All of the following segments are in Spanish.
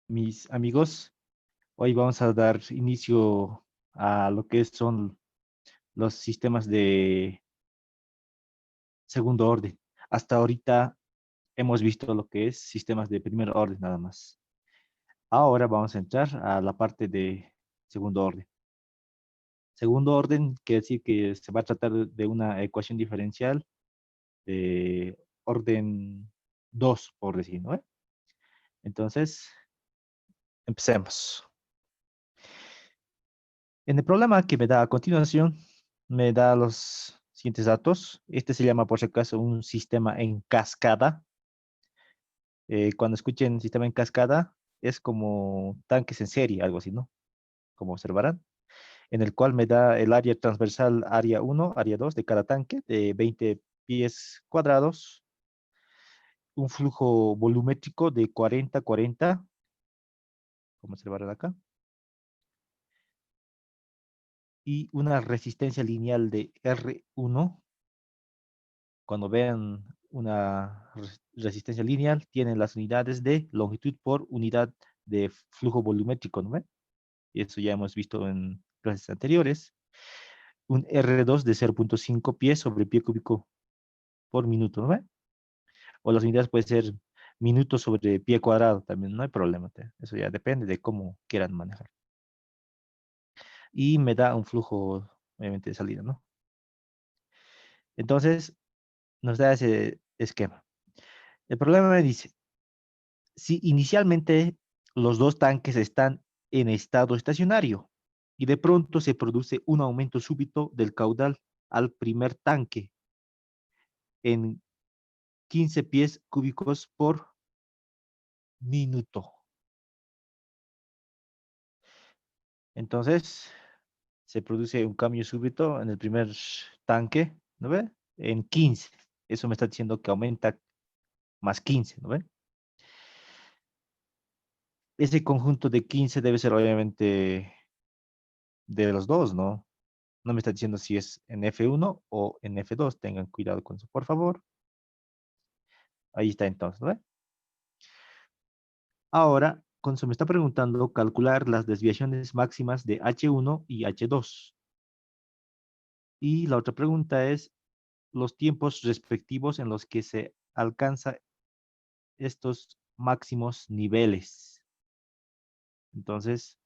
mis amigos. Hoy vamos a dar inicio a lo que son los sistemas de segundo orden. Hasta ahorita hemos visto lo que es sistemas de primer orden nada más. Ahora vamos a entrar a la parte de segundo orden. Segundo orden quiere decir que se va a tratar de una ecuación diferencial de orden 2, por decir, ¿no? Entonces, empecemos. En el programa que me da a continuación, me da los siguientes datos. Este se llama, por si acaso, un sistema en cascada. Cuando escuchen sistema en cascada, es como tanques en serie, algo así, ¿no? Como observarán, en el cual me da el área transversal, área 1, área 2 de cada tanque, de 20 pies cuadrados, un flujo volumétrico de 40-40, como observarán acá, y una resistencia lineal de R1. Cuando vean una resistencia lineal, tienen las unidades de longitud por unidad de flujo volumétrico, ¿no ve? Y eso ya hemos visto en clases anteriores. Un R2 de 0,5 pies sobre pie cúbico por minuto, ¿no ve? O las unidades pueden ser minutos sobre pie cuadrado, también no hay problema. Eso ya depende de cómo quieran manejar. Y me da un flujo, obviamente, de salida, ¿no? Entonces, nos da ese esquema. El problema me dice, si inicialmente los dos tanques están en estado estacionario y de pronto se produce un aumento súbito del caudal al primer tanque en 15 pies cúbicos por minuto. Entonces, se produce un cambio súbito en el primer tanque, ¿no ve? En 15. Eso me está diciendo que aumenta más 15, ¿no ve? Ese conjunto de 15 debe ser obviamente de los dos, ¿no? No me está diciendo si es en F1 o en F2. Tengan cuidado con eso, por favor. Ahí está entonces, ¿no? Ahora, con eso me está preguntando calcular las desviaciones máximas de H1 y H2. Y la otra pregunta es los tiempos respectivos en los que se alcanza estos máximos niveles. Entonces,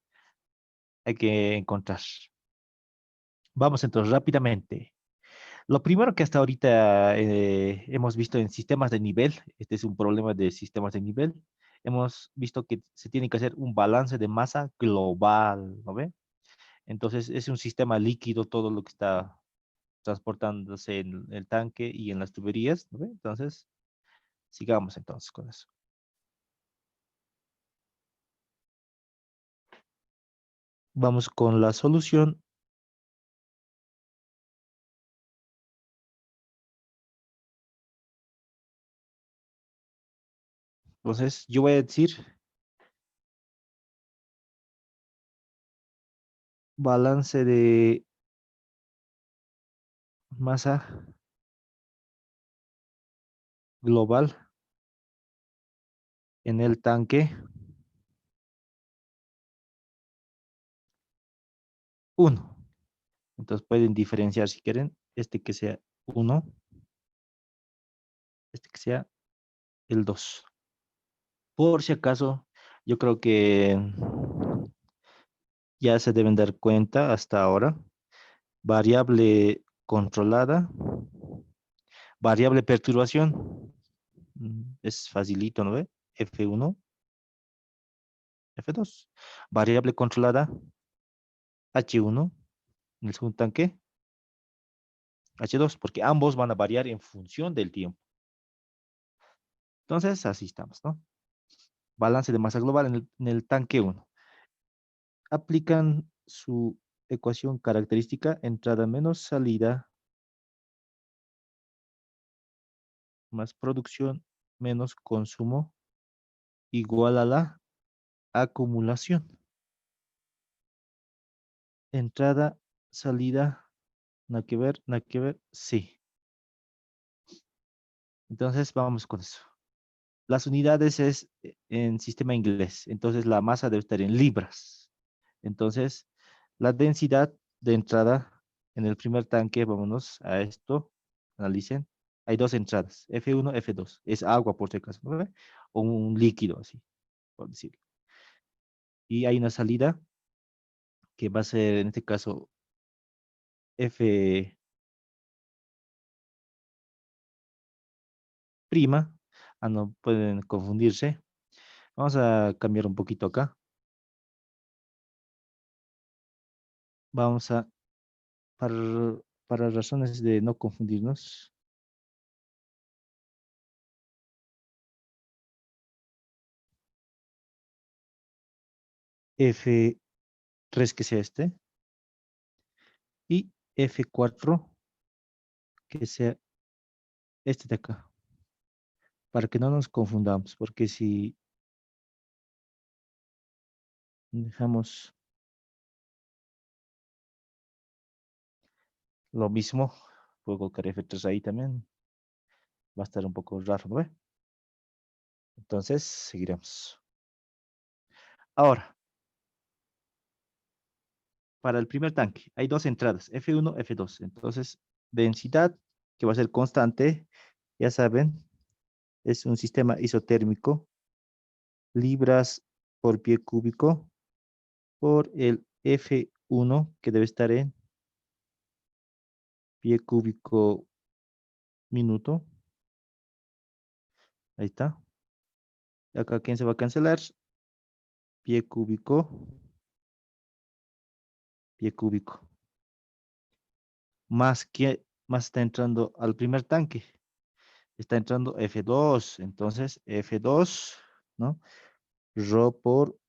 hay que encontrar. Vamos entonces rápidamente. Lo primero que hasta ahorita hemos visto en sistemas de nivel, este es un problema de sistemas de nivel, hemos visto que se tiene que hacer un balance de masa global, ¿no ve? Entonces es un sistema líquido todo lo que está transportándose en el tanque y en las tuberías, ¿no ve? Entonces, sigamos entonces con eso. Vamos con la solución. Entonces, yo voy a decir balance de masa global en el tanque 1. Entonces pueden diferenciar si quieren, este que sea 1, este que sea el 2. Por si acaso, yo creo que ya se deben dar cuenta hasta ahora. Variable controlada, variable perturbación. Es facilito, ¿no ve? F1, F2. Variable controlada, H1, en el segundo tanque, H2, porque ambos van a variar en función del tiempo. Entonces, así estamos, ¿no? Balance de masa global en el tanque 1. Aplican su ecuación característica, entrada menos salida, más producción, menos consumo, igual a la acumulación. Entrada, salida, nada que ver, sí. Entonces vamos con eso. Las unidades es en sistema inglés, entonces la masa debe estar en libras. Entonces, la densidad de entrada en el primer tanque, vámonos a esto, analicen. Hay dos entradas, F1, F2. Es agua por si acaso, ¿no ve? O un líquido, así, por decirlo. Y hay una salida que va a ser, en este caso, F prima. Ah, no pueden confundirse. Vamos a cambiar un poquito acá. Vamos a, para, para razones de no confundirnos, F3 que sea este y F4 que sea este de acá, para que no nos confundamos, porque si dejamos lo mismo, puedo colocar F3 ahí también, va a estar un poco raro, ¿no ve? Entonces, seguiremos. Ahora, para el primer tanque, hay dos entradas, F1, F2. Entonces, densidad, que va a ser constante, ya saben, es un sistema isotérmico, libras por pie cúbico, por el F1, que debe estar en pie cúbico minuto. Ahí está. Acá, ¿quién se va a cancelar? Pie cúbico. Más está entrando al primer tanque. Está entrando F2. Entonces, F2, ¿no? Rho por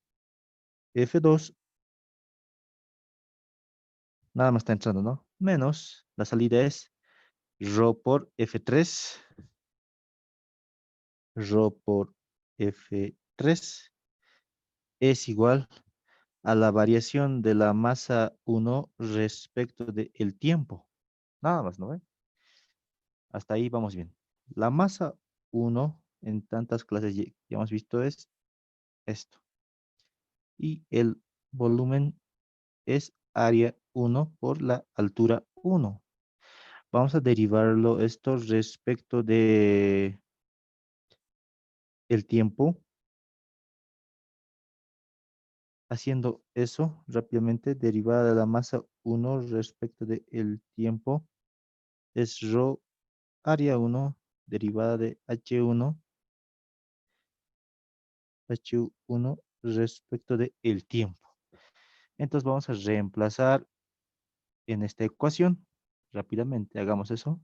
F2. Nada más está entrando, ¿no? Menos, la salida es Rho por F3. Rho por F3 es igual a la variación de la masa 1 respecto del tiempo. Nada más, ¿no ve? Hasta ahí vamos bien. La masa 1 en tantas clases ya hemos visto es esto. Y el volumen es área 1 por la altura 1. Vamos a derivarlo esto respecto de el tiempo. Haciendo eso rápidamente, derivada de la masa 1 respecto del tiempo es rho área 1 derivada de H1 respecto del tiempo. Entonces vamos a reemplazar en esta ecuación. Rápidamente, hagamos eso.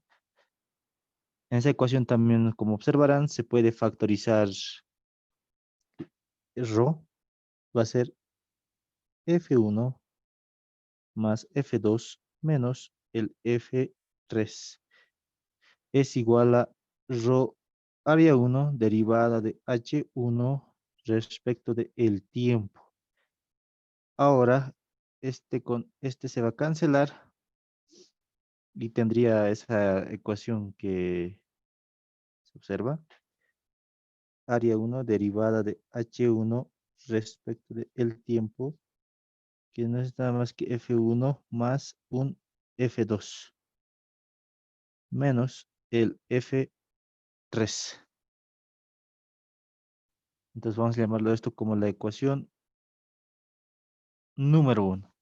En esa ecuación también, como observarán, se puede factorizar rho. Va a ser F1 más F2 menos el F3. Es igual a rho área 1 derivada de H1 respecto del tiempo. Ahora, este con este se va a cancelar y tendría esa ecuación que se observa. Área 1 derivada de H1 respecto del tiempo, que no es nada más que F1 más un F2 menos el F3. Entonces vamos a llamarlo esto como la ecuación número 1.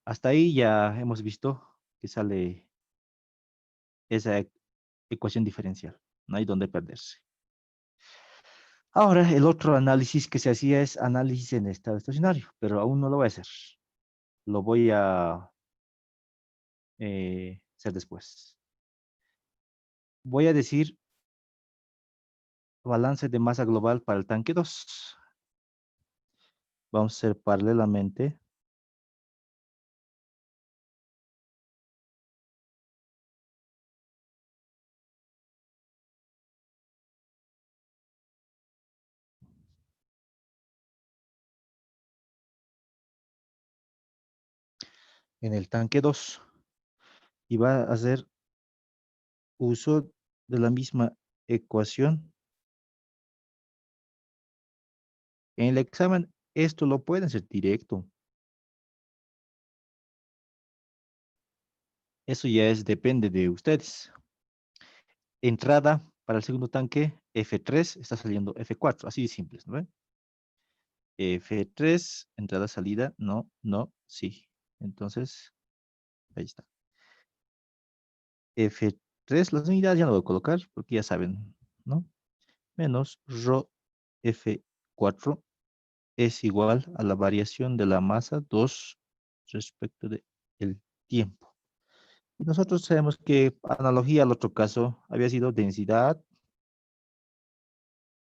Hasta ahí ya hemos visto que sale esa ecuación diferencial. No hay donde perderse. Ahora, el otro análisis que se hacía es análisis en estado estacionario, pero aún no lo voy a hacer. Lo voy a hacer después. Voy a decir balance de masa global para el tanque 2. Vamos a hacer paralelamente. En el tanque 2 y va a hacer uso de la misma ecuación En el examen, esto lo pueden hacer directo. Eso ya depende de ustedes. Entrada para el segundo tanque, F3, está saliendo F4, así de simples, ¿no ven? F3, entrada, salida, no, no, sí. Entonces, ahí está. F3, las unidades ya no voy a colocar porque ya saben, ¿no? Menos rho F4 es igual a la variación de la masa 2 respecto del tiempo. Y nosotros sabemos que analogía al otro caso había sido densidad,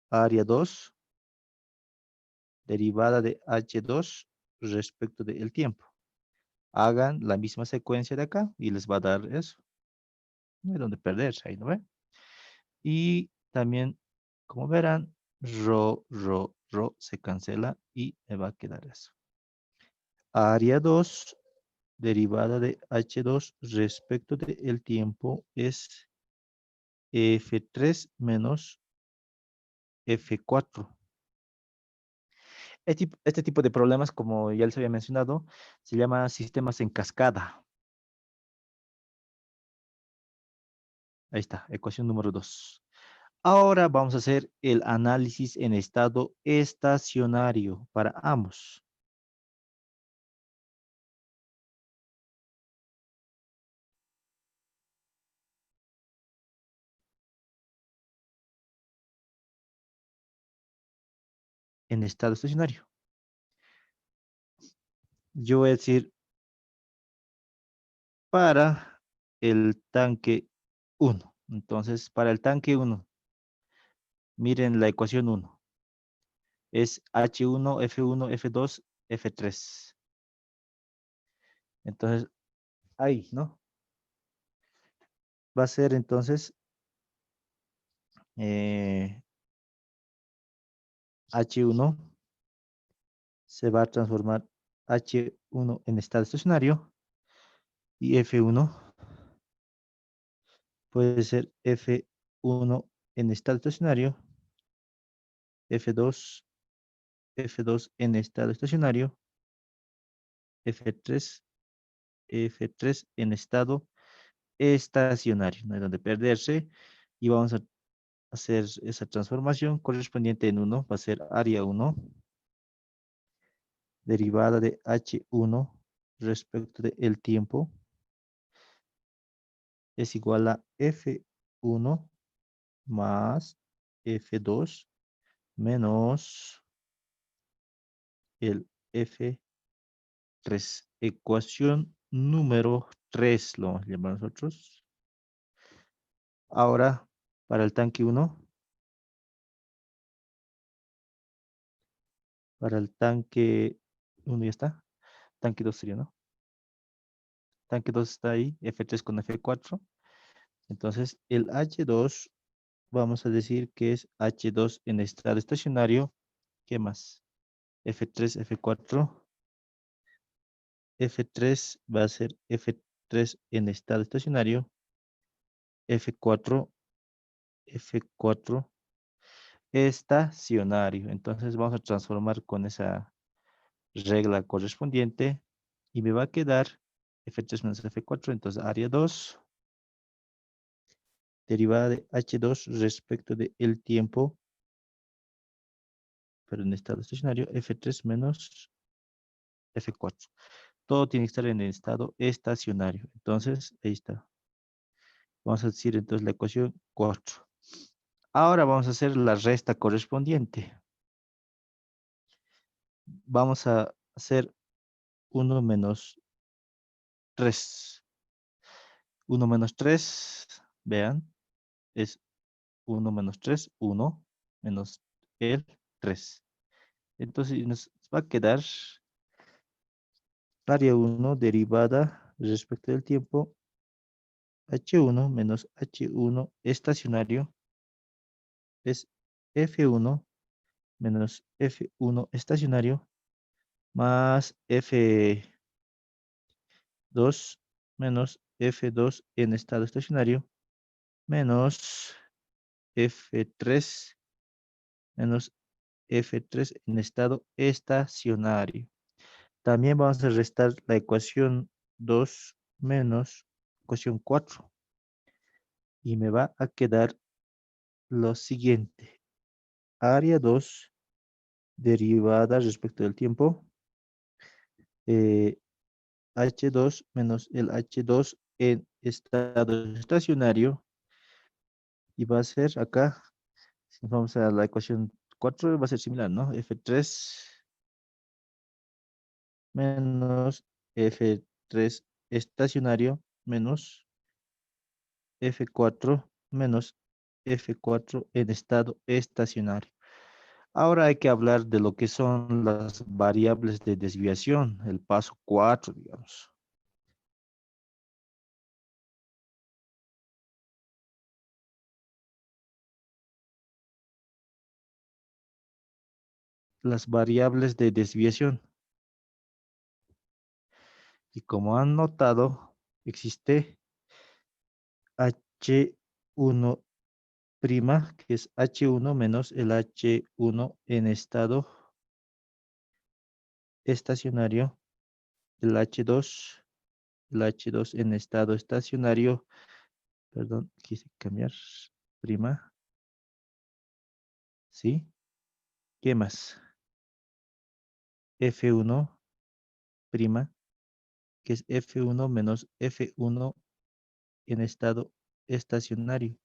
área 2, derivada de H2 respecto del tiempo. Hagan la misma secuencia de acá y les va a dar eso. No hay donde perderse ahí, ¿no ven? Y también, como verán, rho se cancela y me va a quedar eso. Área 2 derivada de H2 respecto del tiempo es F3 menos F4. Este tipo de problemas, como ya les había mencionado, se llama sistemas en cascada. Ahí está, ecuación número 2. Ahora vamos a hacer el análisis en estado estacionario para ambos. En estado estacionario. Yo voy a decir para el tanque 1. Entonces, para el tanque 1, miren la ecuación 1. Es H1, F1, F2, F3. Entonces, ahí, ¿no? Va a ser entonces H1 se va a transformar H1 en estado estacionario y F1 puede ser F1 en estado estacionario, F2, F2 en estado estacionario, F3, F3 en estado estacionario, no hay donde perderse. Y vamos a hacer esa transformación correspondiente en 1, va a ser área 1, derivada de H1 respecto del tiempo, es igual a F1 más F2 menos el F3. Ecuación número 3, lo vamos a llamar nosotros. Ahora, para el tanque 1, para el tanque 1 ya está. Tanque 2 sería, ¿no? Tanque 2 está ahí, F3 con F4. Entonces, el H2, vamos a decir que es H2 en estado estacionario. ¿Qué más? F3, F4. F3 va a ser F3 en estado estacionario. F4, F4 estacionario. Entonces vamos a transformar con esa regla correspondiente y me va a quedar F3 menos F4. Entonces área 2 derivada de H2 respecto del tiempo, pero en estado estacionario, F3 menos F4. Todo tiene que estar en el estado estacionario. Entonces, ahí está. Vamos a decir entonces la ecuación 4. Ahora vamos a hacer la resta correspondiente. Vamos a hacer 1 menos 3. 1 menos 3, vean, es 1 menos 3, 1 menos el 3. Entonces nos va a quedar área 1 derivada respecto del tiempo H1 menos H1 estacionario es F1 menos F1 estacionario más F2 menos F2 en estado estacionario menos F3 menos F3 en estado estacionario. También vamos a restar la ecuación 2 menos ecuación 4. Y me va a quedar lo siguiente. Área 2 derivada respecto del tiempo. H2 menos el H2 en estado estacionario. Y va a ser acá, si vamos a la ecuación 4, va a ser similar, ¿no? F3 menos F3 estacionario menos F4 menos F4 en estado estacionario. Ahora hay que hablar de lo que son las variables de desviación, el paso 4, digamos. Las variables de desviación. Y como han notado, existe H1', que es H1 menos el H1 en estado estacionario, el H2 en estado estacionario, perdón, quise cambiar, prima, ¿sí? ¿Qué más? F1', que es F1 menos F1 en estado estacionario.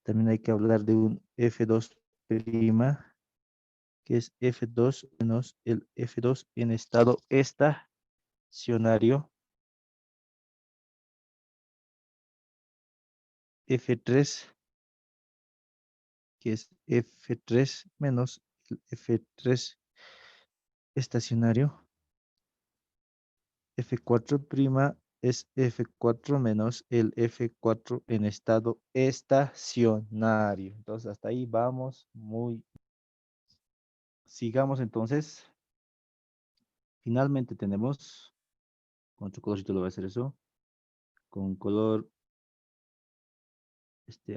También hay que hablar de un F2', que es F2 menos el F2 en estado estacionario. F3, que es F3 menos el F3 estacionario. F4' es F4 menos el F4 en estado estacionario. Entonces, hasta ahí vamos muy. Sigamos entonces. Finalmente tenemos, con otro colorcito lo voy a hacer eso, con color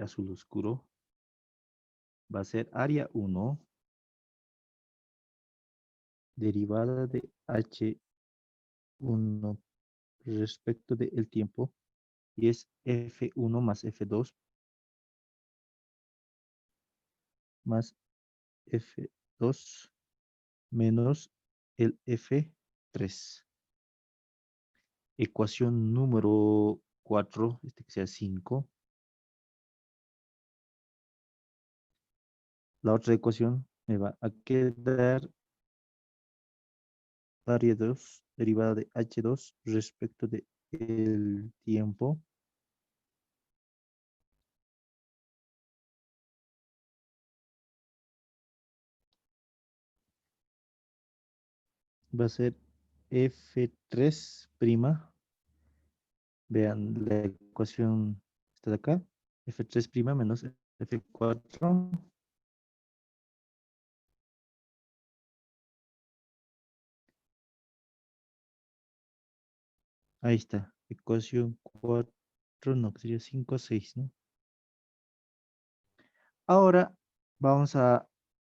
azul oscuro. Va a ser área 1 derivada de H1 respecto del tiempo, y es F1 más F2 más F2 menos el F3. Ecuación número 4, que sea 5. La otra ecuación me va a quedar área 2 derivada de H2 respecto del tiempo. Va a ser F3'. Vean la ecuación, está de acá. F3' menos F4. Ahí está. Ecuación 4, no, que sería 5, 6, ¿no? Ahora vamos a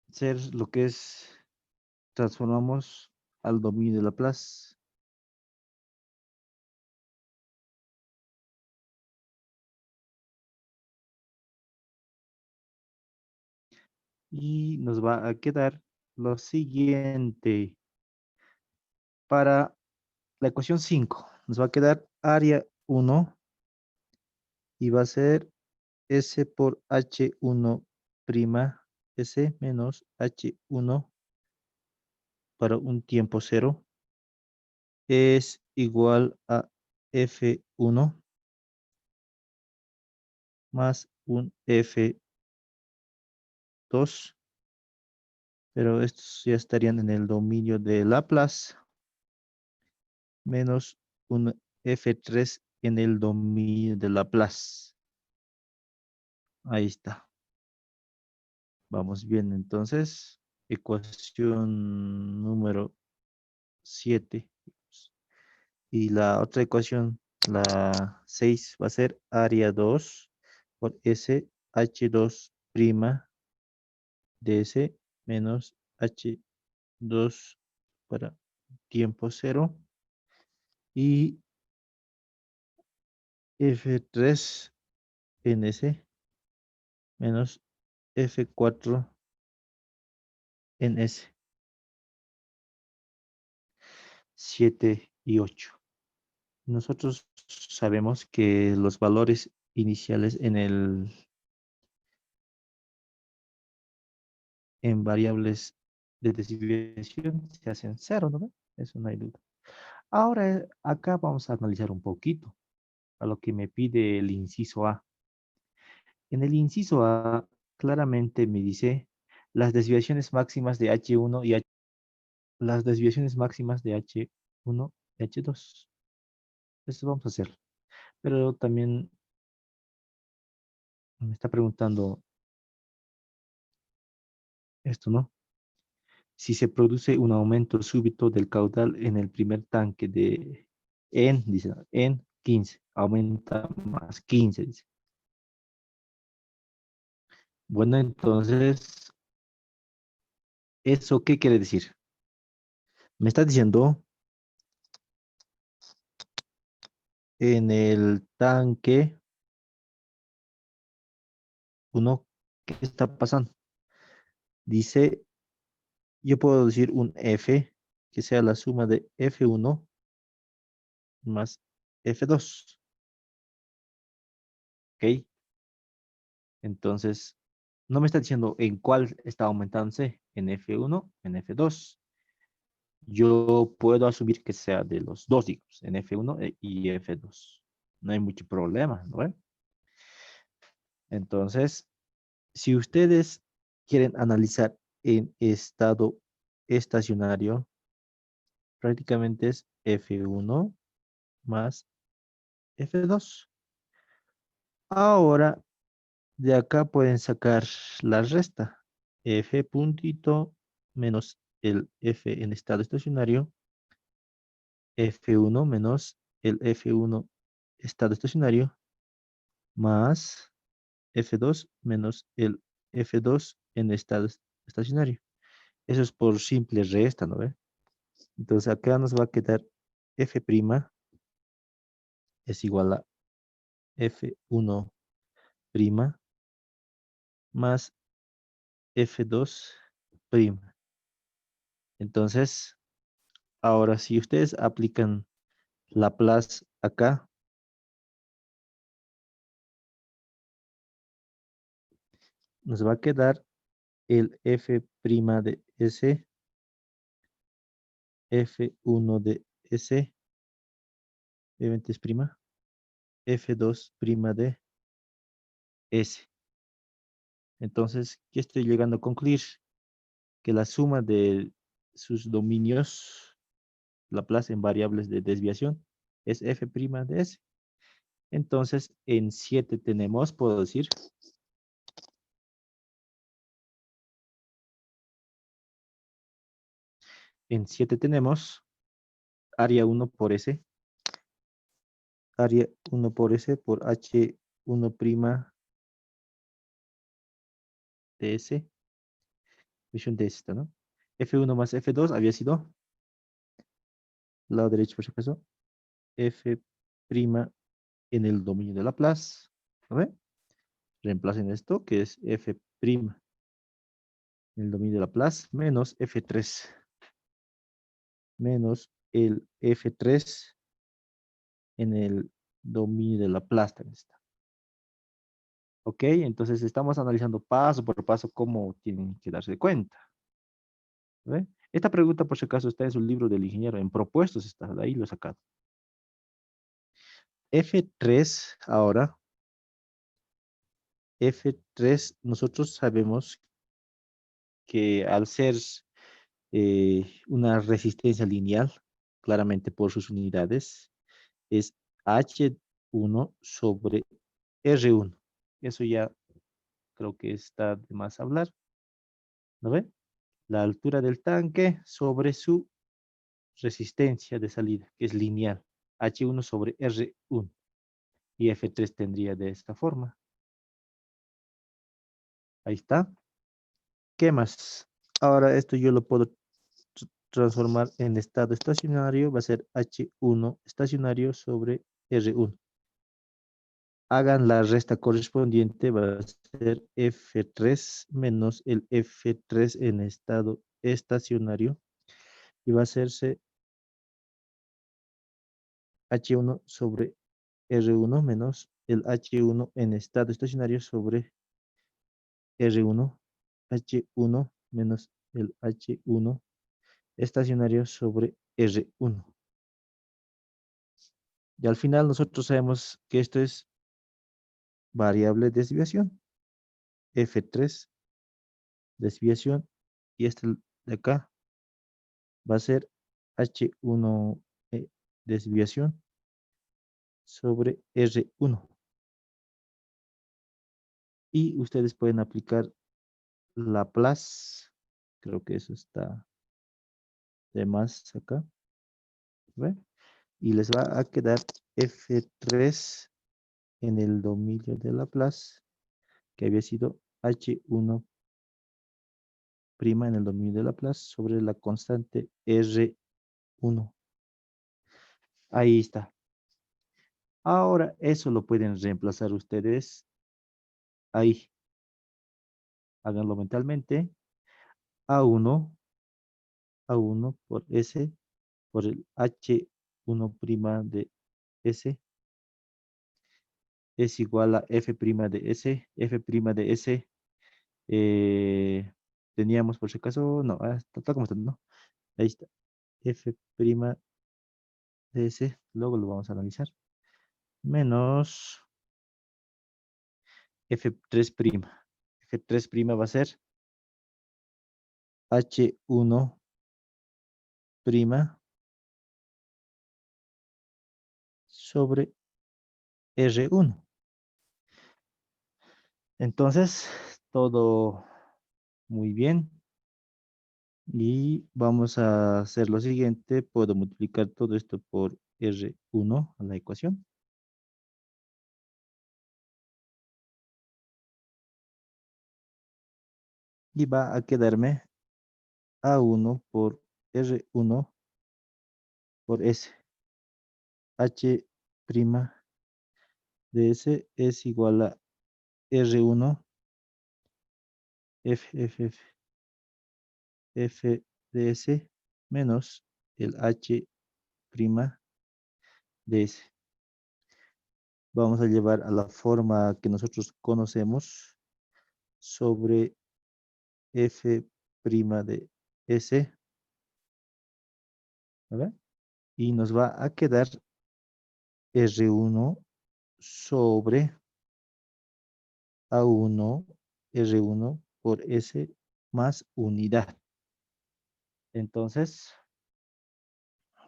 hacer lo que es, transformamos al dominio de Laplace. Y nos va a quedar lo siguiente. Para la ecuación 5, nos va a quedar área 1 y va a ser S por H1', S menos H1 para un tiempo cero es igual a F1 más un F2, pero estos ya estarían en el dominio de Laplace, menos un F3 en el dominio de Laplace. Ahí está. Vamos bien, entonces, ecuación número 7. Y la otra ecuación, la 6, va a ser área 2 por S H2' de S menos H2 para tiempo cero y F3 NS menos F4 NS 7 y 8. Nosotros sabemos que los valores iniciales en variables de desviación se hacen cero, ¿no? Eso no hay duda. Ahora, acá vamos a analizar un poquito a lo que me pide el inciso A. En el inciso A, claramente me dice las desviaciones máximas de H1 y las desviaciones máximas de H1 y H2. Eso vamos a hacer. Pero también me está preguntando esto, ¿no? Si se produce un aumento súbito del caudal en el primer tanque dice, ¿no? En 15, aumenta más 15, dice. Bueno, entonces, ¿eso qué quiere decir? Me está diciendo en el tanque uno, ¿qué está pasando? Dice, yo puedo decir un F, que sea la suma de F1 más F2, ¿ok? Entonces, no me está diciendo en cuál está aumentándose, en F1, en F2. Yo puedo asumir que sea de los dos, digamos, en F1 y F2. No hay mucho problema, ¿no? Entonces, si ustedes quieren analizar en estado estacionario, prácticamente es F1 más F2. Ahora, de acá pueden sacar la resta. F puntito menos el F en estado estacionario, F1 menos el F1 estado estacionario, más F2 menos el F2 en estado estacionario. Eso es por simple resta, ¿no ve? Entonces acá nos va a quedar F' es igual a F1' más F2'. Entonces, ahora si ustedes aplican Laplace acá, nos va a quedar el F' de S, F1 de S, obviamente es prima, F2' de S. Entonces, ¿qué estoy llegando a concluir? Que la suma de sus dominios Laplace en variables de desviación es F' de S. Entonces, en 7 tenemos, puedo decir, en 7 tenemos área 1 por S, área 1 por S por H1' de S, visión de esta, ¿no? F1 más F2 había sido, lado derecho por si acaso, F' en el dominio de Laplace, ¿no ve? Reemplacen esto, que es F' en el dominio de Laplace, menos F3, menos el F3 en el dominio de Laplace también está. Ok, entonces estamos analizando paso por paso cómo tienen que darse cuenta. ¿Ve? Esta pregunta, por si acaso, está en su libro del ingeniero, en propuestos está, de ahí lo he sacado. F3, ahora, F3, nosotros sabemos que al ser una resistencia lineal, claramente por sus unidades, es H1 sobre R1. Eso ya creo que está de más hablar, ¿no ve? La altura del tanque sobre su resistencia de salida, que es lineal, H1 sobre R1. Y F3 tendría de esta forma. Ahí está. ¿Qué más? Ahora esto yo lo puedo transformar en estado estacionario, va a ser H1 estacionario sobre R1. Hagan la resta correspondiente, va a ser F3 menos el F3 en estado estacionario y va a hacerse H1 sobre R1 menos el H1 en estado estacionario sobre R1, H1 menos el H1 estacionario sobre R1. Y al final nosotros sabemos que esto es variable de desviación, F3 desviación, y este de acá va a ser H1 desviación sobre R1. Y ustedes pueden aplicar Laplace, creo que eso está de más acá, ¿ve? Y les va a quedar F3 en el dominio de Laplace, que había sido H1' en el dominio de Laplace sobre la constante R1. Ahí está. Ahora eso lo pueden reemplazar ustedes ahí. Háganlo mentalmente. A1, A1 por S, por el H1' de S, es igual a F' de S. F' de S, teníamos por si acaso, no, está como está, ¿no? Ahí está. F' de S, luego lo vamos a analizar. Menos F3'. F3' va a ser H1' sobre R1. Entonces, todo muy bien. Y vamos a hacer lo siguiente. Puedo multiplicar todo esto por R1 a la ecuación. Y va a quedarme A1 por R1 por S. H' de S es igual a R1 F de S menos el H' de S. Vamos a llevar a la forma que nosotros conocemos sobre F' de S, ¿vale? Y nos va a quedar R1 sobre A1 R1 por S más unidad. Entonces,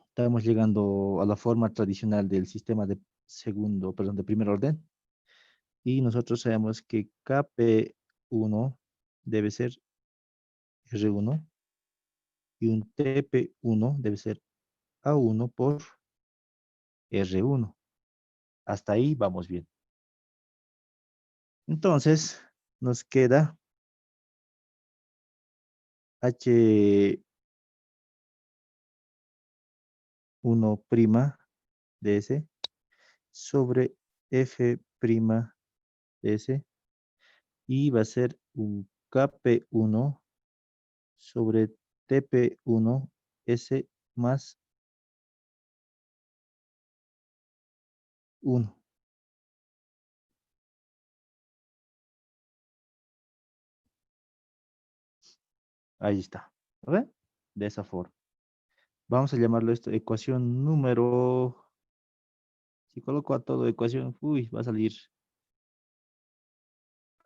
estamos llegando a la forma tradicional del sistema de segundo, perdón, de primer orden. Y nosotros sabemos que KP1 debe ser R1 y un TP1 debe ser A1 por R1. Hasta ahí vamos bien. Entonces, nos queda H1' de S sobre F' de S y va a ser un KP1 sobre TP1 S más 1. Ahí está. ¿Ve? De esa forma. Vamos a llamarlo esto ecuación número. Si coloco a todo ecuación, uy, va a salir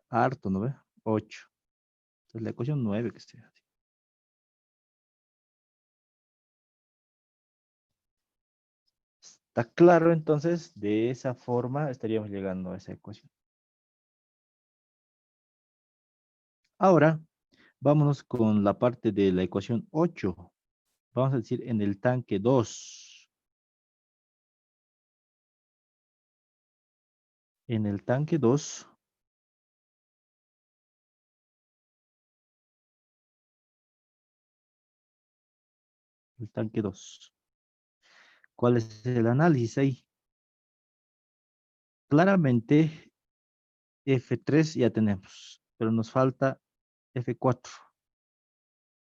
harto, ¿no ve? 8. Entonces la ecuación 9 que esté así. ¿Está claro? Entonces, de esa forma estaríamos llegando a esa ecuación. Ahora, vámonos con la parte de la ecuación 8. Vamos a decir en el tanque 2. En el tanque 2, el tanque 2. ¿Cuál es el análisis ahí? Claramente F3 ya tenemos, pero nos falta F4.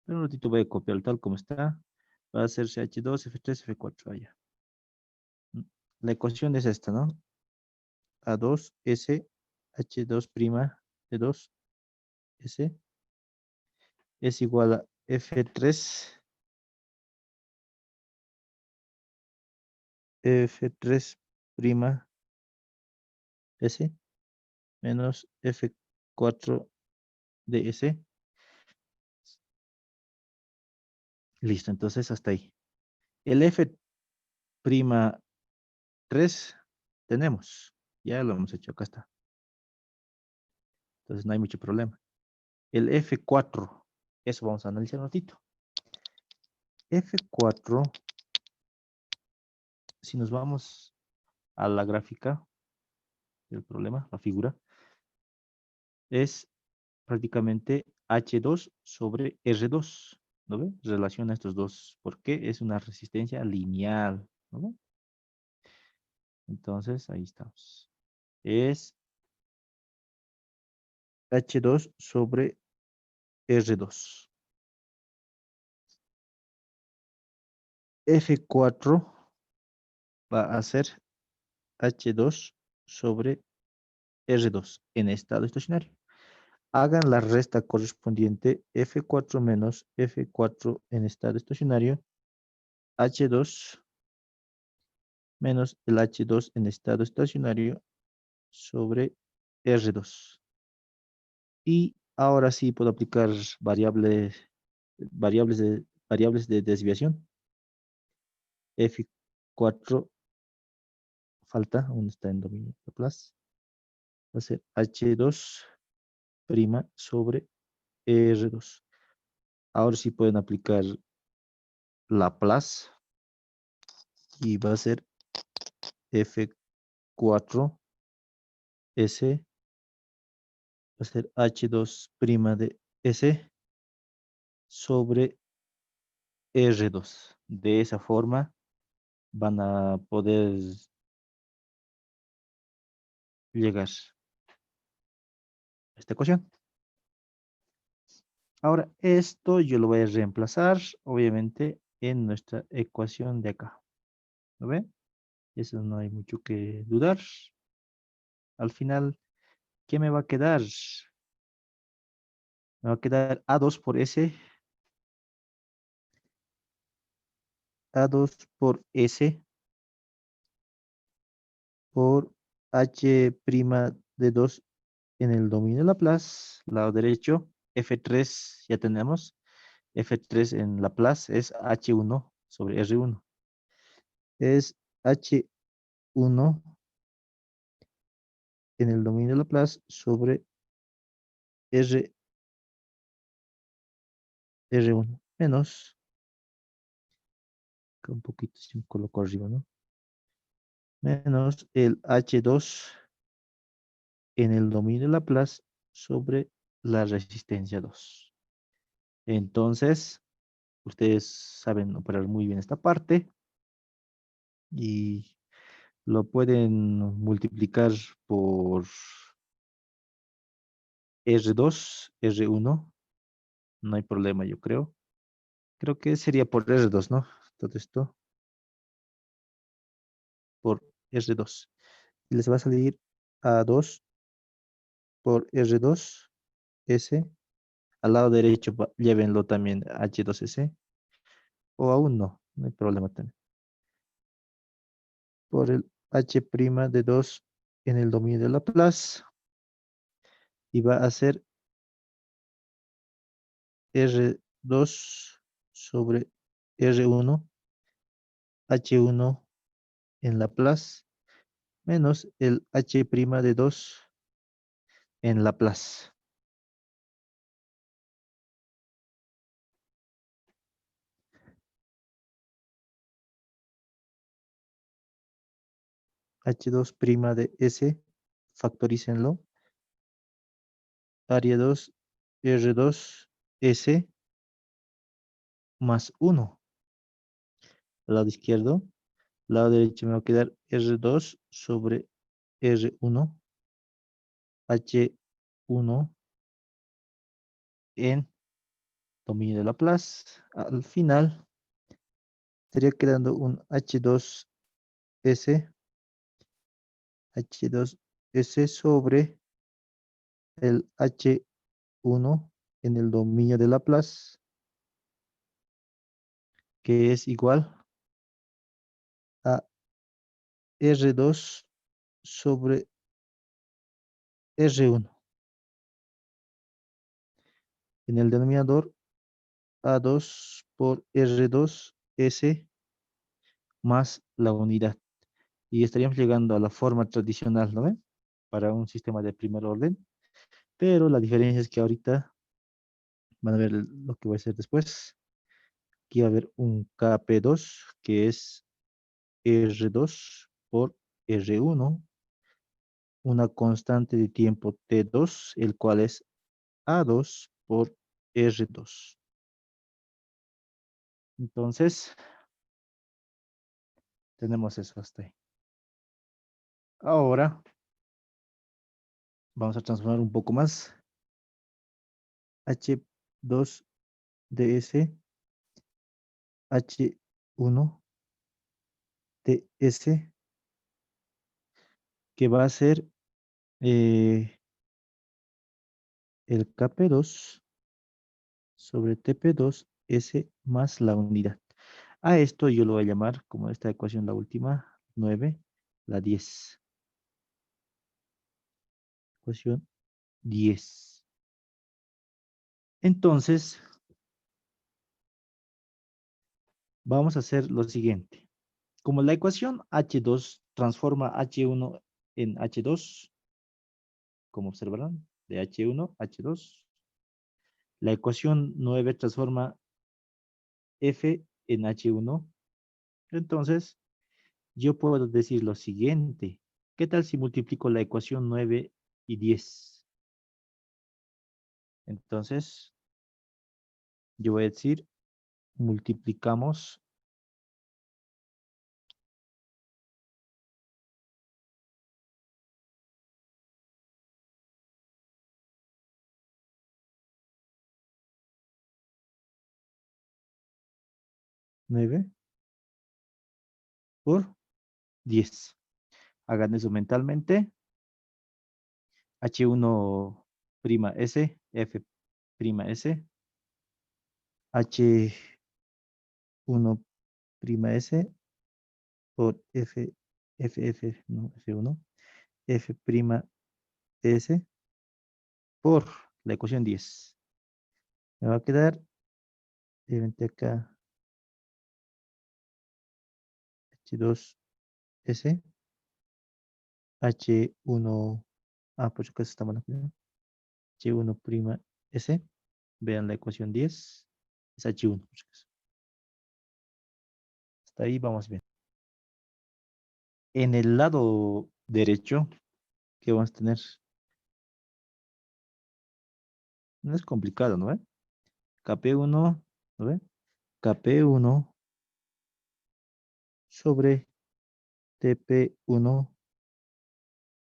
Pero un ratito voy a copiar tal como está. Va a ser CH2, F3, F4 allá. La ecuación es esta, ¿no? A2S H2' D2 S es igual a F3 S menos F4 DS. Listo, entonces hasta ahí. El F'3 tenemos. Ya lo hemos hecho, acá está. Entonces no hay mucho problema. El F4, eso vamos a analizar un ratito. F4, si nos vamos a la gráfica del problema, la figura, es prácticamente H2 sobre R2. ¿No ve? Relaciona estos dos. Porque es una resistencia lineal. ¿No ve? Entonces, ahí estamos. Es H2 sobre R2. F4 va a ser H2 sobre R2 en estado estacionario. Hagan la resta correspondiente F4 menos F4 en estado estacionario, H2 menos el H2 en estado estacionario sobre R2. Y ahora sí puedo aplicar variables de desviación. F4 falta, aún está en dominio Laplace. Va a ser H2' sobre R2. Ahora sí pueden aplicar Laplace y va a ser F4 S, va a ser H2' de S sobre R2. De esa forma van a poder llegar a esta ecuación. Ahora, esto yo lo voy a reemplazar, obviamente, en nuestra ecuación de acá. ¿Lo ven? Eso no hay mucho que dudar. Al final, ¿qué me va a quedar? Me va a quedar A2 por S. A2 por S por H' de 2 en el dominio de Laplace, lado derecho. F3 ya tenemos. F3 en Laplace es H1 sobre R1. Es H1 en el dominio de Laplace sobre R1 menos, que un poquito se me colocó arriba, ¿no? Menos el H2 en el dominio de Laplace sobre la resistencia 2. Entonces, ustedes saben operar muy bien esta parte y lo pueden multiplicar por R2, R1, no hay problema, yo creo. Creo que sería por R2, ¿no? Todo esto por R2. Y les va a salir A2 por R2, S. Al lado derecho llévenlo también H2S. O aún no, no hay problema también. Por el H' de 2 en el dominio de Laplace. Y va a ser R2 sobre R1, H1 en Laplace, menos el H' de 2 en Laplace. H2' de S, factorícenlo. Área 2, R2, S más 1. al lado izquierdo. Lado derecho me va a quedar R2 sobre R1, H1 en dominio de Laplace. Al final estaría quedando un H2S, H2S sobre el H1 en el dominio de Laplace, que es igual a R2 sobre R1. En el denominador, A2 por R2S más la unidad. Y estaríamos llegando a la forma tradicional, ¿no ven? Para un sistema de primer orden. Pero la diferencia es que ahorita van a ver lo que voy a hacer después. Aquí va a haber un KP2 que es R2 por R1, una constante de tiempo T2, el cual es A2 por R2. Entonces, tenemos eso hasta ahí. Ahora, vamos a transformar un poco más. H2DS, H1TS, que va a ser el KP2 sobre TP2S más la unidad. A esto yo lo voy a llamar, como esta ecuación, la última, 9, la 10. Ecuación 10. Entonces, vamos a hacer lo siguiente. Como la ecuación H2 transforma H1 en H2, como observarán, de H1, H2. La ecuación 9 transforma F en H1. Entonces, yo puedo decir lo siguiente. ¿Qué tal si multiplico la ecuación 9 y 10? Entonces, yo voy a decir, multiplicamos 9 por 10. Hagan eso mentalmente. H1 prima S, F prima S, H1 prima S por no, F1, F prima S por la ecuación 10. Me va a quedar, obviamente acá, H2S, H1, por su caso está mal aquí, ¿no? H1 prima S, vean la ecuación 10, es H1, por su caso. Hasta ahí vamos bien. En el lado derecho, ¿qué vamos a tener? No es complicado, ¿no ve? KP1, ¿no ve? KP1 sobre TP1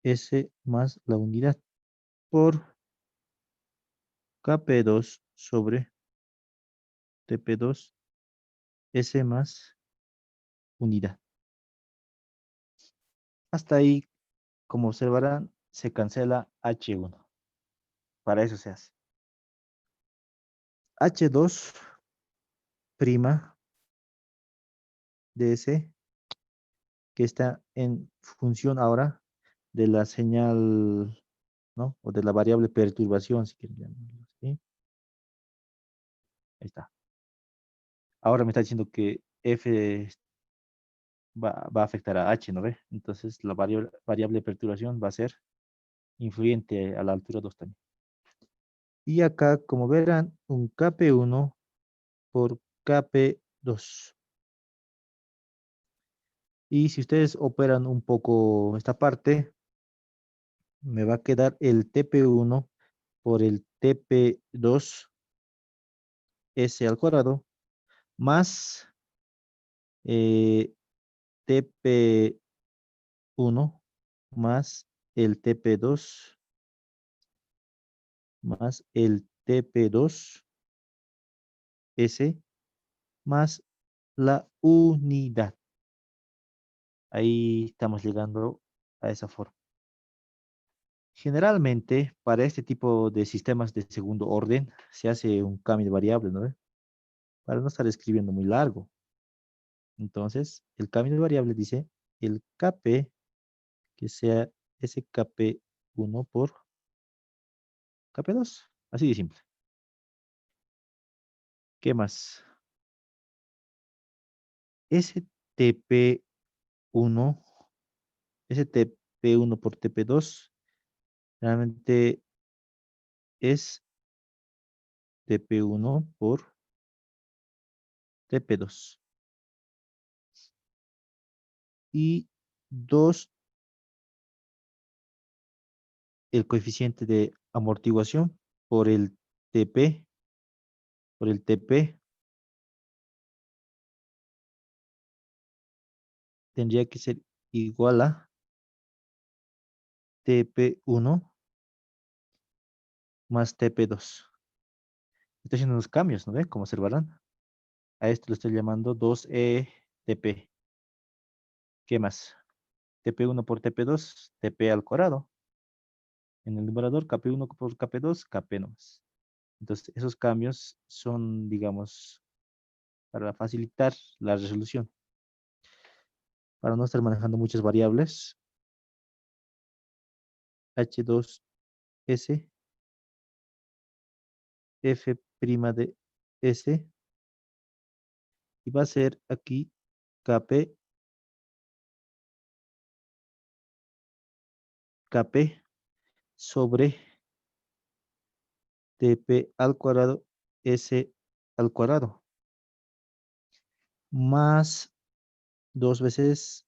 S más la unidad por KP2 sobre TP2 S más unidad. Hasta ahí, como observarán, se cancela H1. Para eso se hace. H2 prima de S, que está en función ahora de la señal, ¿no? O de la variable perturbación, si quieren llamarlo así. Ahí está. Ahora me está diciendo que F va a afectar a H, ¿no ve? Entonces la variable perturbación va a ser influyente a la altura 2 también. Y acá, como verán, un KP1 por KP2. Y si ustedes operan un poco esta parte, me va a quedar el TP1 por el TP2 S al cuadrado más eh, TP1 más el TP2 más el TP2S más la unidad. Ahí estamos llegando a esa forma. Generalmente, para este tipo de sistemas de segundo orden, se hace un cambio de variable, ¿no? Para no estar escribiendo muy largo. Entonces, el cambio de variable dice el KP, que sea ese KP1 por KP2. Así de simple. ¿Qué más? Ese TP1, ese TP1 por TP2, realmente es TP1 por TP2. Y 2 el coeficiente de amortiguación por el TP, por el TP, tendría que ser igual a TP1 más TP2. Estoy haciendo unos cambios, ¿no ve? Como observarán. A esto lo estoy llamando 2ETP. ¿Qué más? TP1 por TP2, TP al cuadrado. En el numerador, KP1 por KP2, KP nomás. Entonces, esos cambios son, digamos, para facilitar la resolución. Para no estar manejando muchas variables, H2S, F' de S, y va a ser aquí KP, KP sobre TP al cuadrado, S al cuadrado, más 2 veces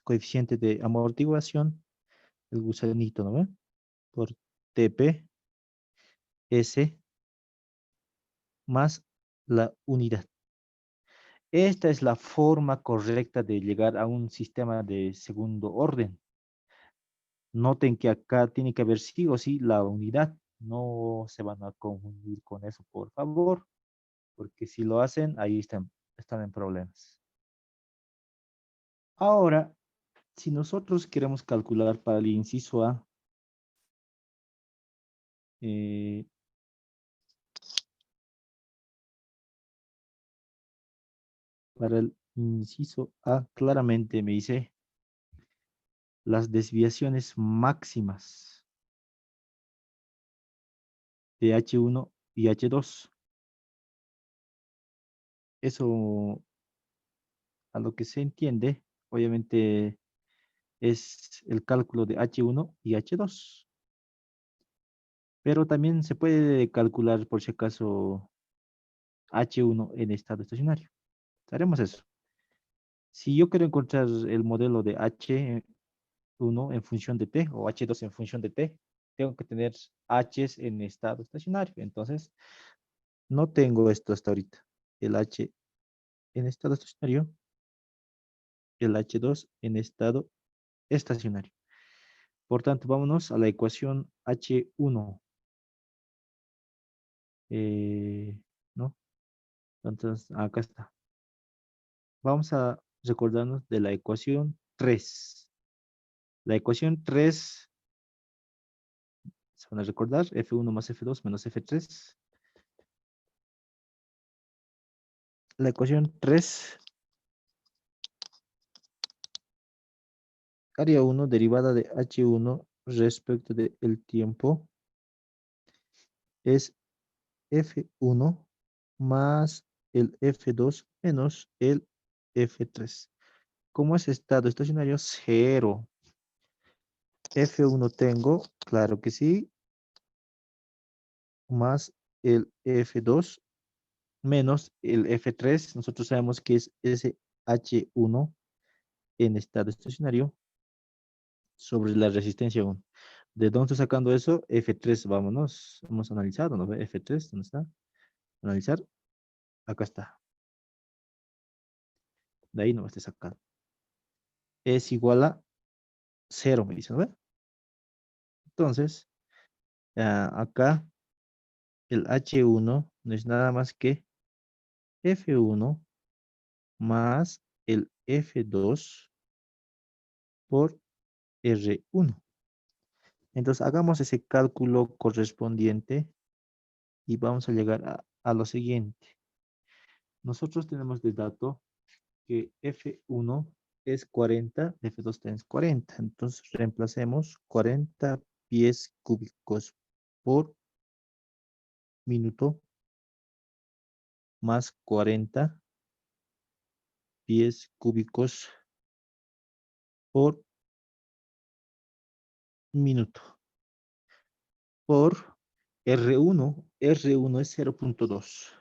coeficiente de amortiguación, el gusanito, ¿no ve? Por TP, S, más la unidad. Esta es la forma correcta de llegar a un sistema de segundo orden. Noten que acá tiene que haber sí o sí la unidad. No se van a confundir con eso, por favor, porque si lo hacen, ahí están en problemas. Ahora, si nosotros queremos calcular para el inciso A, eh, para el inciso A, claramente me dice las desviaciones máximas de H1 y H2. Eso, a lo que se entiende, obviamente es el cálculo de H1 y H2. Pero también se puede calcular, por si acaso, H1 en estado estacionario. Haremos eso. Si yo quiero encontrar el modelo de H1 en función de t o H2 en función de t, tengo que tener H's en estado estacionario. Entonces, no tengo esto hasta ahorita. El H en estado estacionario, el H2 en estado estacionario. Por tanto, vámonos a la ecuación H1. ¿No? Entonces, acá está. Vamos a recordarnos de la ecuación 3. La ecuación 3, se van a recordar, F1 más F2 menos F3. La ecuación 3 área 1 derivada de H1 respecto del tiempo es F1 más el F2 menos el F3. ¿Cómo es estado estacionario? 0. F1 tengo, claro que sí, más el F2 menos el F3. Nosotros sabemos que es ese H1 en estado estacionario sobre la resistencia 1. ¿De dónde estoy sacando eso? F3, vámonos. Hemos analizado, ¿no? F3, ¿dónde está? Analizar. Acá está. De ahí no me esté sacando. Es igual a 0, me dicen, ¿no? Entonces, acá el H1 no es nada más que F1 más el F2 por R1. Entonces, hagamos ese cálculo correspondiente y vamos a llegar a lo siguiente. Nosotros tenemos de dato que F1 es 40, F2 es 40. Entonces, reemplacemos 40 pies cúbicos por minuto más 40 pies cúbicos por minuto por R1. R1 es 0.2.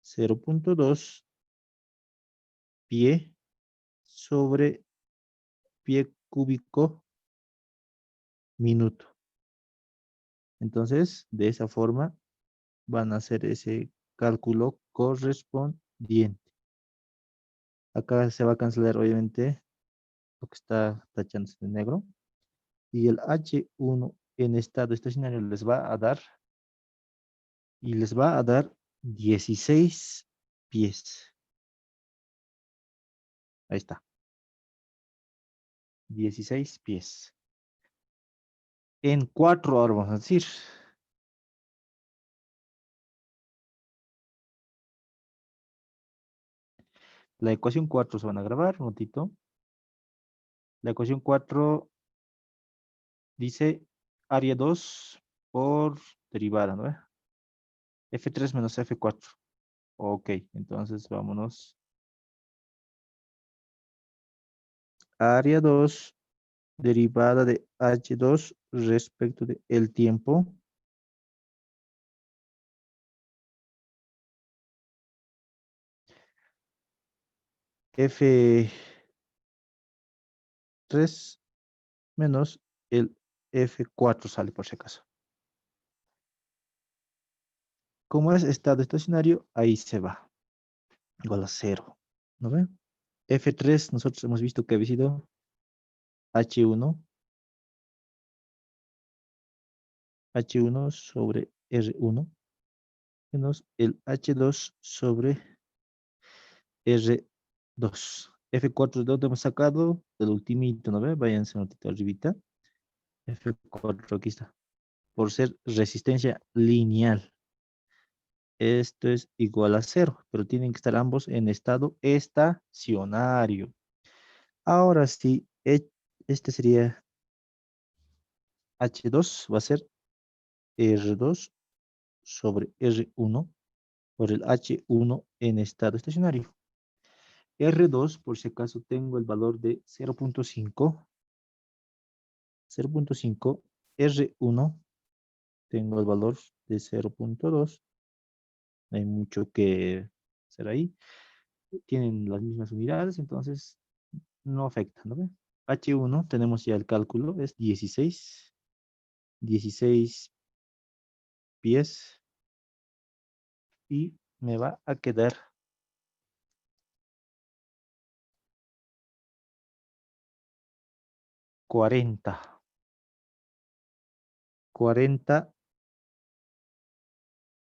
0.2 pie sobre pie cúbico minuto. Entonces, de esa forma van a hacer ese cálculo correspondiente. Acá se va a cancelar obviamente lo que está tachándose de negro. Y el H1 en estado estacionario les va a dar, 16 pies. Ahí está. 16 pies. En 4 horas, vamos a decir. La ecuación 4 se van a grabar, un momentito. La ecuación 4 dice área 2 por derivada, ¿no? F3 menos F4. Ok, entonces vámonos. Área 2 derivada de H2 respecto de el tiempo. F3 menos el F4 sale por si acaso. Como es estado estacionario, ahí se va. Igual a 0. ¿No ven? F3 nosotros hemos visto que había sido H1. H1 sobre R1 menos el H2 sobre R2. F4 de dónde hemos sacado del ultimito, ¿no ve? Váyanse un ratito arribita. F4 aquí está. Por ser resistencia lineal. Esto es igual a 0, pero tienen que estar ambos en estado estacionario. Ahora sí, este sería H2, va a ser R2 sobre R1 por el H1 en estado estacionario. R2, por si acaso, tengo el valor de 0.5. 0.5. R1, tengo el valor de 0.2. No hay mucho que hacer ahí. Tienen las mismas unidades, entonces no afecta, ¿no ve? H1, tenemos ya el cálculo, es 16 pies y me va a quedar 40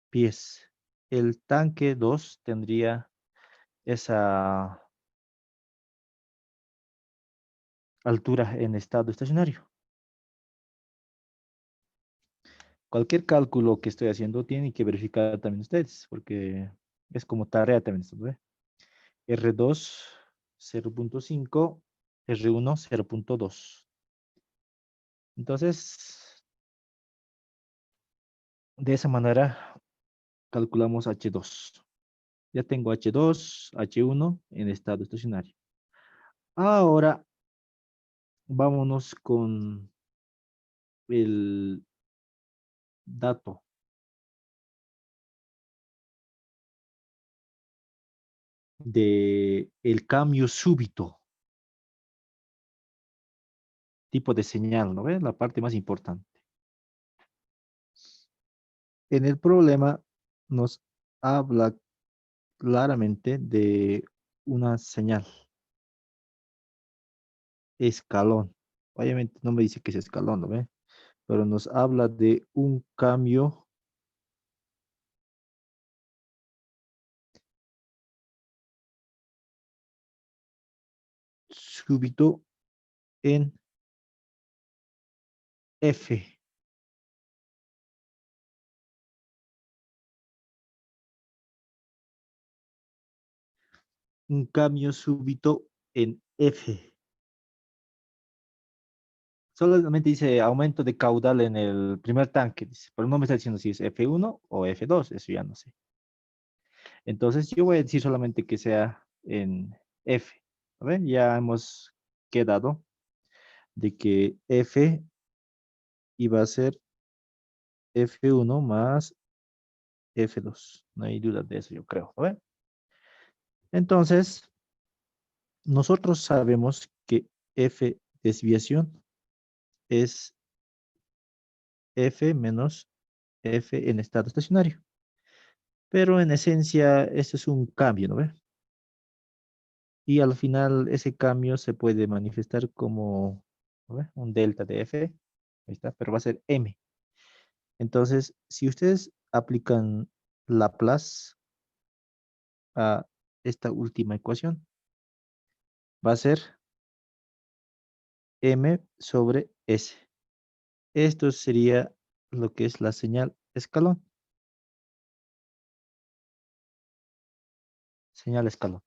pies. El tanque 2 tendría esa altura en estado estacionario. Cualquier cálculo que estoy haciendo tienen que verificar también ustedes, porque es como tarea también esto, ¿no ve? R2, 0.5, R1, 0.2. Entonces, de esa manera calculamos H2. Ya tengo H2, H1 en estado estacionario. Ahora, vámonos con el dato de el cambio súbito, tipo de señal, ¿no ves? La parte más importante. En el problema nos habla claramente de una señal, escalón. Obviamente no me dice que es escalón, ¿no ve? Pero nos habla de un cambio súbito en F. Un cambio súbito en F. Solamente dice aumento de caudal en el primer tanque, dice, pero no me está diciendo si es F1 o F2, eso ya no sé. Entonces yo voy a decir solamente que sea en F. A ver, ya hemos quedado de que F iba a ser F1 más F2. No hay duda de eso, yo creo. A ver. Entonces, nosotros sabemos que F desviación es F menos F en estado estacionario. Pero en esencia, este es un cambio, ¿no ve? Y al final ese cambio se puede manifestar como, ¿no ve? Un delta de F, ahí está, pero va a ser M. Entonces, si ustedes aplican Laplace a esta última ecuación, va a ser M sobre S. Esto sería lo que es la señal escalón. Señal escalón.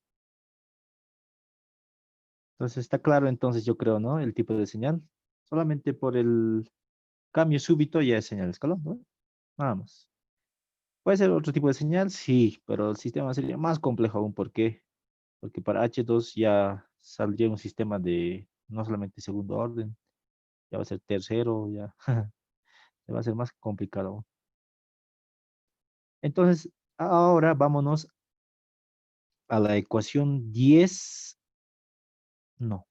Entonces está claro, entonces yo creo, ¿no? El tipo de señal. Solamente por el cambio súbito ya es señal escalón, ¿no? Nada más. ¿Puede ser otro tipo de señal? Sí, pero el sistema sería más complejo aún. ¿Por qué? Porque para H2 ya saldría un sistema de no solamente segundo orden, ya va a ser tercero, ya se va a ser más complicado aún. Entonces, ahora vámonos a la ecuación 10, no,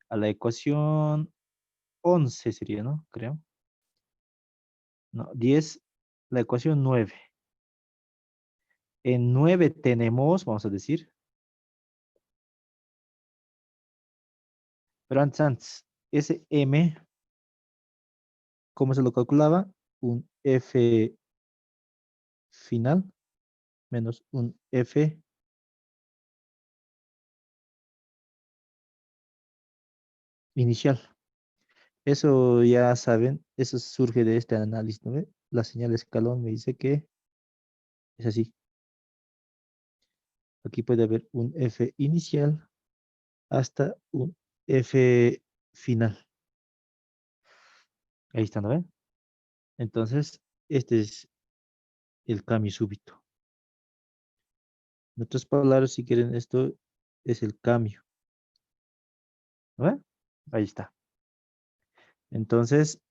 a la ecuación 11 sería, ¿no? Creo. No, 10, la ecuación 9. En 9 tenemos, vamos a decir, pero antes, ese M, ¿cómo se lo calculaba? Un F final menos un F inicial. Eso ya saben, eso surge de este análisis, ¿no ve? La señal escalón me dice que es así. Aquí puede haber un F inicial hasta un F final. Ahí está, ¿no ve? Entonces, este es el cambio súbito. En otras palabras, si quieren, esto es el cambio, ¿no ve? Ahí está. Entonces,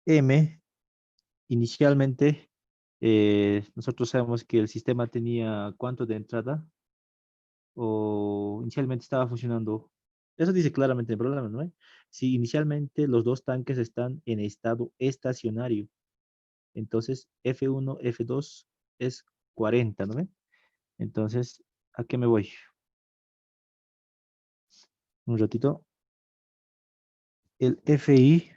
M, inicialmente, nosotros sabemos que el sistema tenía ¿cuánto de entrada? O inicialmente estaba funcionando. Eso dice claramente el programa, ¿no? Si inicialmente los dos tanques están en estado estacionario, entonces F1, F2 es 40, ¿no? Entonces, ¿a qué me voy? Un ratito. El FI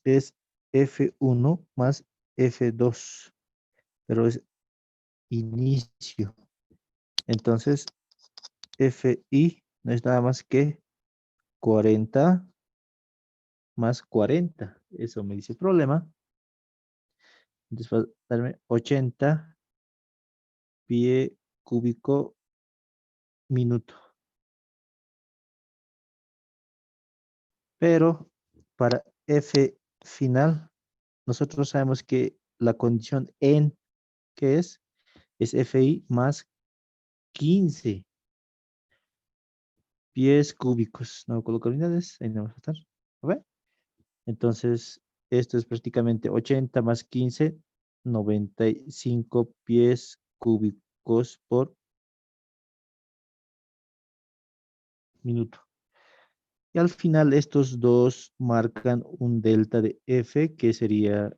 es F1 más F2, pero es inicio. Entonces, FI no es nada más que 40 más 40. Eso me dice el problema. Entonces va a darme 80 pie cúbico minuto. Pero para F final, nosotros sabemos que la condición en que es FI más 15 pies cúbicos. No coloco unidades, ahí no va a estar. ¿Ok? Entonces, esto es prácticamente 80 más 15, 95 pies cúbicos por minuto. Y al final estos dos marcan un delta de F, que sería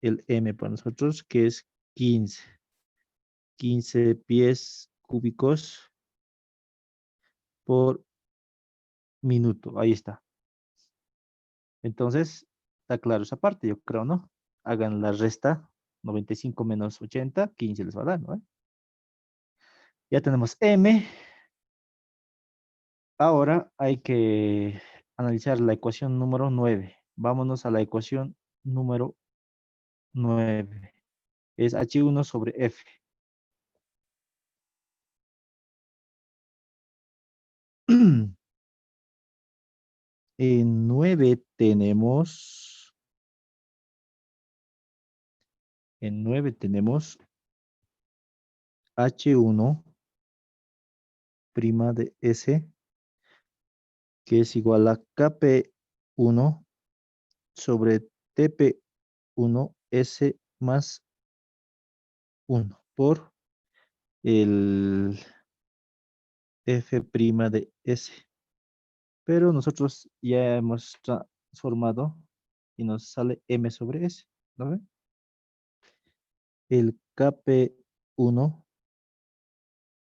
el M para nosotros, que es 15. 15 pies cúbicos por minuto. Ahí está. Entonces, está claro esa parte, yo creo, ¿no? Hagan la resta. 95 menos 80, 15 les va a dar, ¿no? Ya tenemos M. Ahora hay que analizar la ecuación número 9. Vámonos a la ecuación número 9. Es H1 sobre F. En 9 tenemos, en 9 tenemos H1 prima de S, que es igual a KP1 sobre TP1 S más 1 por el F prima de S. Pero nosotros ya hemos transformado y nos sale M sobre S, ¿no ven? El KP1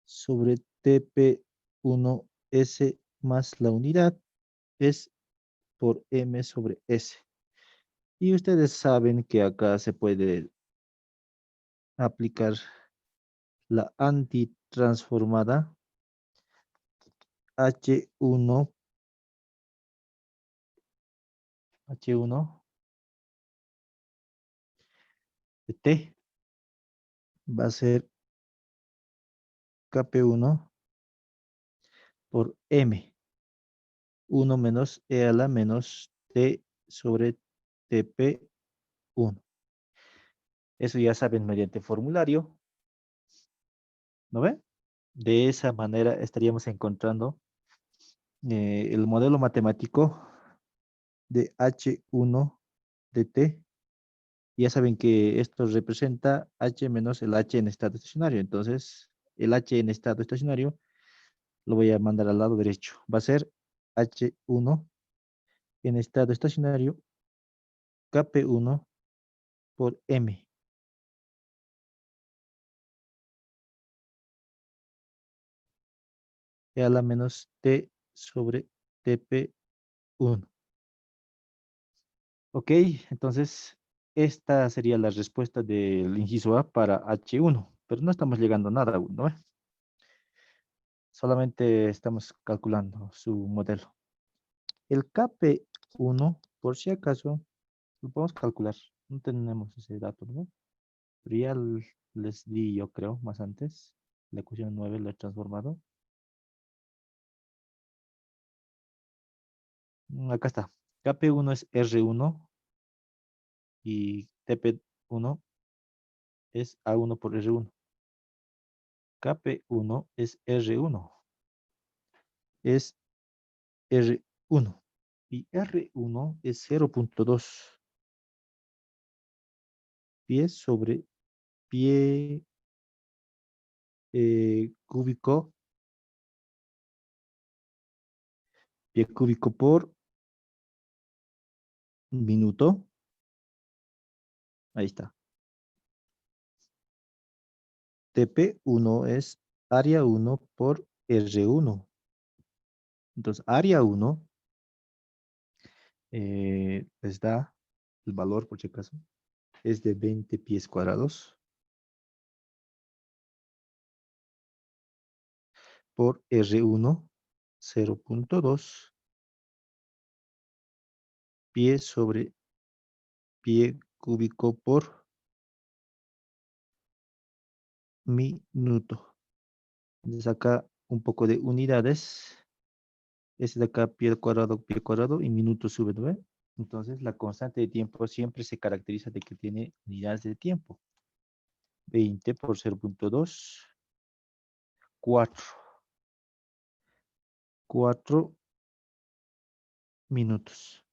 sobre TP1 S más la unidad es por M sobre S. Y ustedes saben que acá se puede aplicar la antitransformada H1 de T va a ser KP1 por M. 1 menos E a la menos T sobre TP1. Eso ya saben mediante formulario, ¿no ven? De esa manera estaríamos encontrando el modelo matemático de H1 de T. Ya saben que esto representa H menos el H en estado estacionario. Entonces, el H en estado estacionario lo voy a mandar al lado derecho. Va a ser H1 en estado estacionario KP1 por M. E a la menos T sobre TP1. Ok, entonces esta sería la respuesta del inciso A para H1, pero no estamos llegando a nada aún, ¿no? Solamente estamos calculando su modelo. El KP1, por si acaso, lo podemos calcular. No tenemos ese dato, ¿no? Pero ya les di, yo creo, más antes. La ecuación 9 lo he transformado. Acá está. KP1 es R1 y TP1 es A1 por R1. KP1 es R1. Es R1. Y R1 es 0.2 pies sobre pie cúbico, pie cúbico por minuto. Ahí está. TP1 es área 1 por R1. Entonces, área 1 les da el valor, por si acaso, es de 20 pies cuadrados por R1, 0.2 pie sobre pie cúbico por minuto. Entonces acá un poco de unidades. Este de acá pie cuadrado y minuto sube, ¿no ve? Entonces la constante de tiempo siempre se caracteriza de que tiene unidades de tiempo. 20 por 0.2, 4. 4 minutos.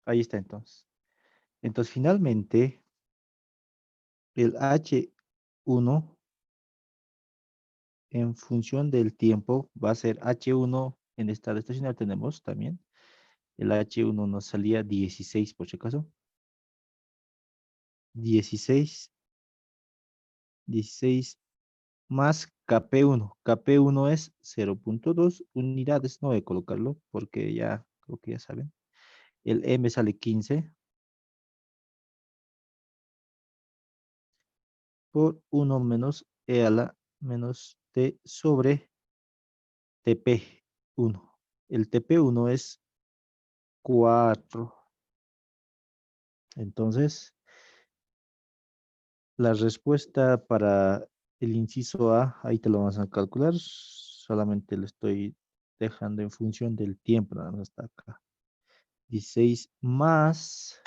Ahí está entonces. Entonces finalmente el H1 en función del tiempo va a ser H1 en estado estacionario. Tenemos también. El H1 nos salía 16 por si acaso. 16 más KP1. KP1 es 0.2 unidades. No voy a colocarlo porque ya creo que ya saben. El M sale 15 por 1 menos E a la menos T sobre TP1. El TP1 es 4. Entonces, la respuesta para el inciso A, ahí te lo vamos a calcular. Solamente lo estoy dejando en función del tiempo, nada más hasta acá. 16 más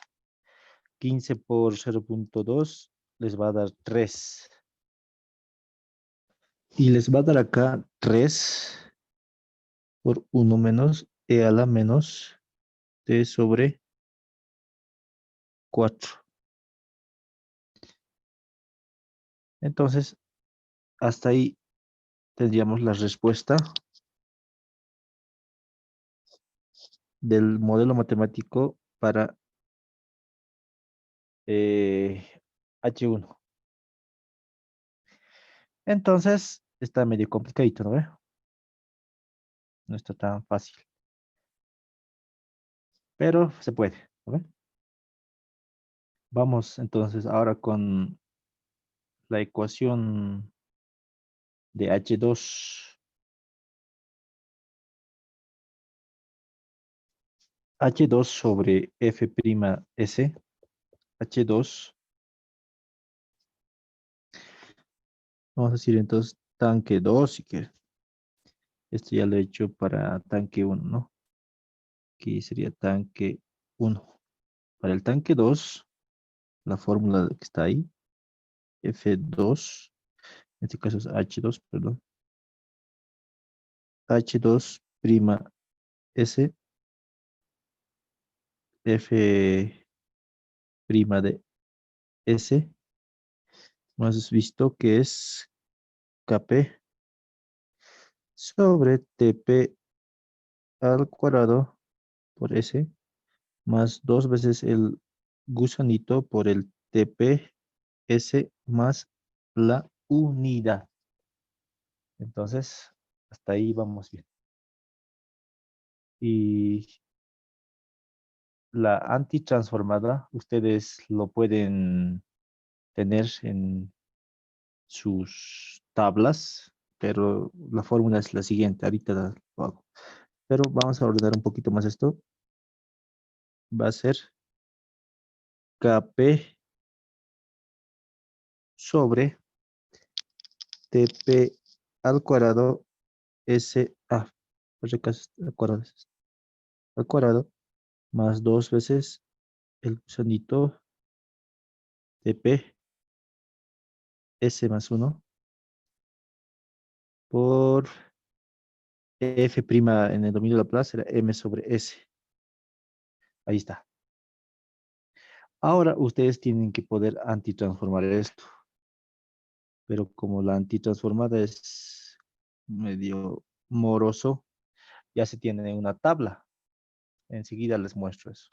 15 por 0.2 les va a dar 3. Y les va a dar acá 3 por 1 menos E a la menos T sobre 4. Entonces, hasta ahí tendríamos la respuesta del modelo matemático para H1. Entonces, está medio complicadito, ¿no ve? No está tan fácil, pero se puede, ¿no ve? Vamos entonces ahora con la ecuación de H2. H2 sobre F'S. H2, vamos a decir entonces tanque 2, si que esto ya lo he hecho para tanque 1, ¿no? Aquí sería tanque 1. Para el tanque 2, la fórmula que está ahí, F2, en este caso es H2, perdón. H2 prima S, F prima de S, hemos visto que es Kp sobre Tp al cuadrado por S, más 2 veces el gusanito por el Tp S más la unidad. Entonces, hasta ahí vamos bien. Y la antitransformada, ustedes lo pueden tener en sus tablas, pero la fórmula es la siguiente. Ahorita lo hago. Pero vamos a ordenar un poquito más esto. Va a ser Kp sobre Tp al cuadrado SA, por si acaso, al cuadrado, más 2 veces el gusanito Tp S más 1 por F' en el dominio de Laplace era M sobre S. Ahí está. Ahora ustedes tienen que poder antitransformar esto. Pero como la antitransformada es medio moroso, ya se tiene una tabla. Enseguida les muestro eso.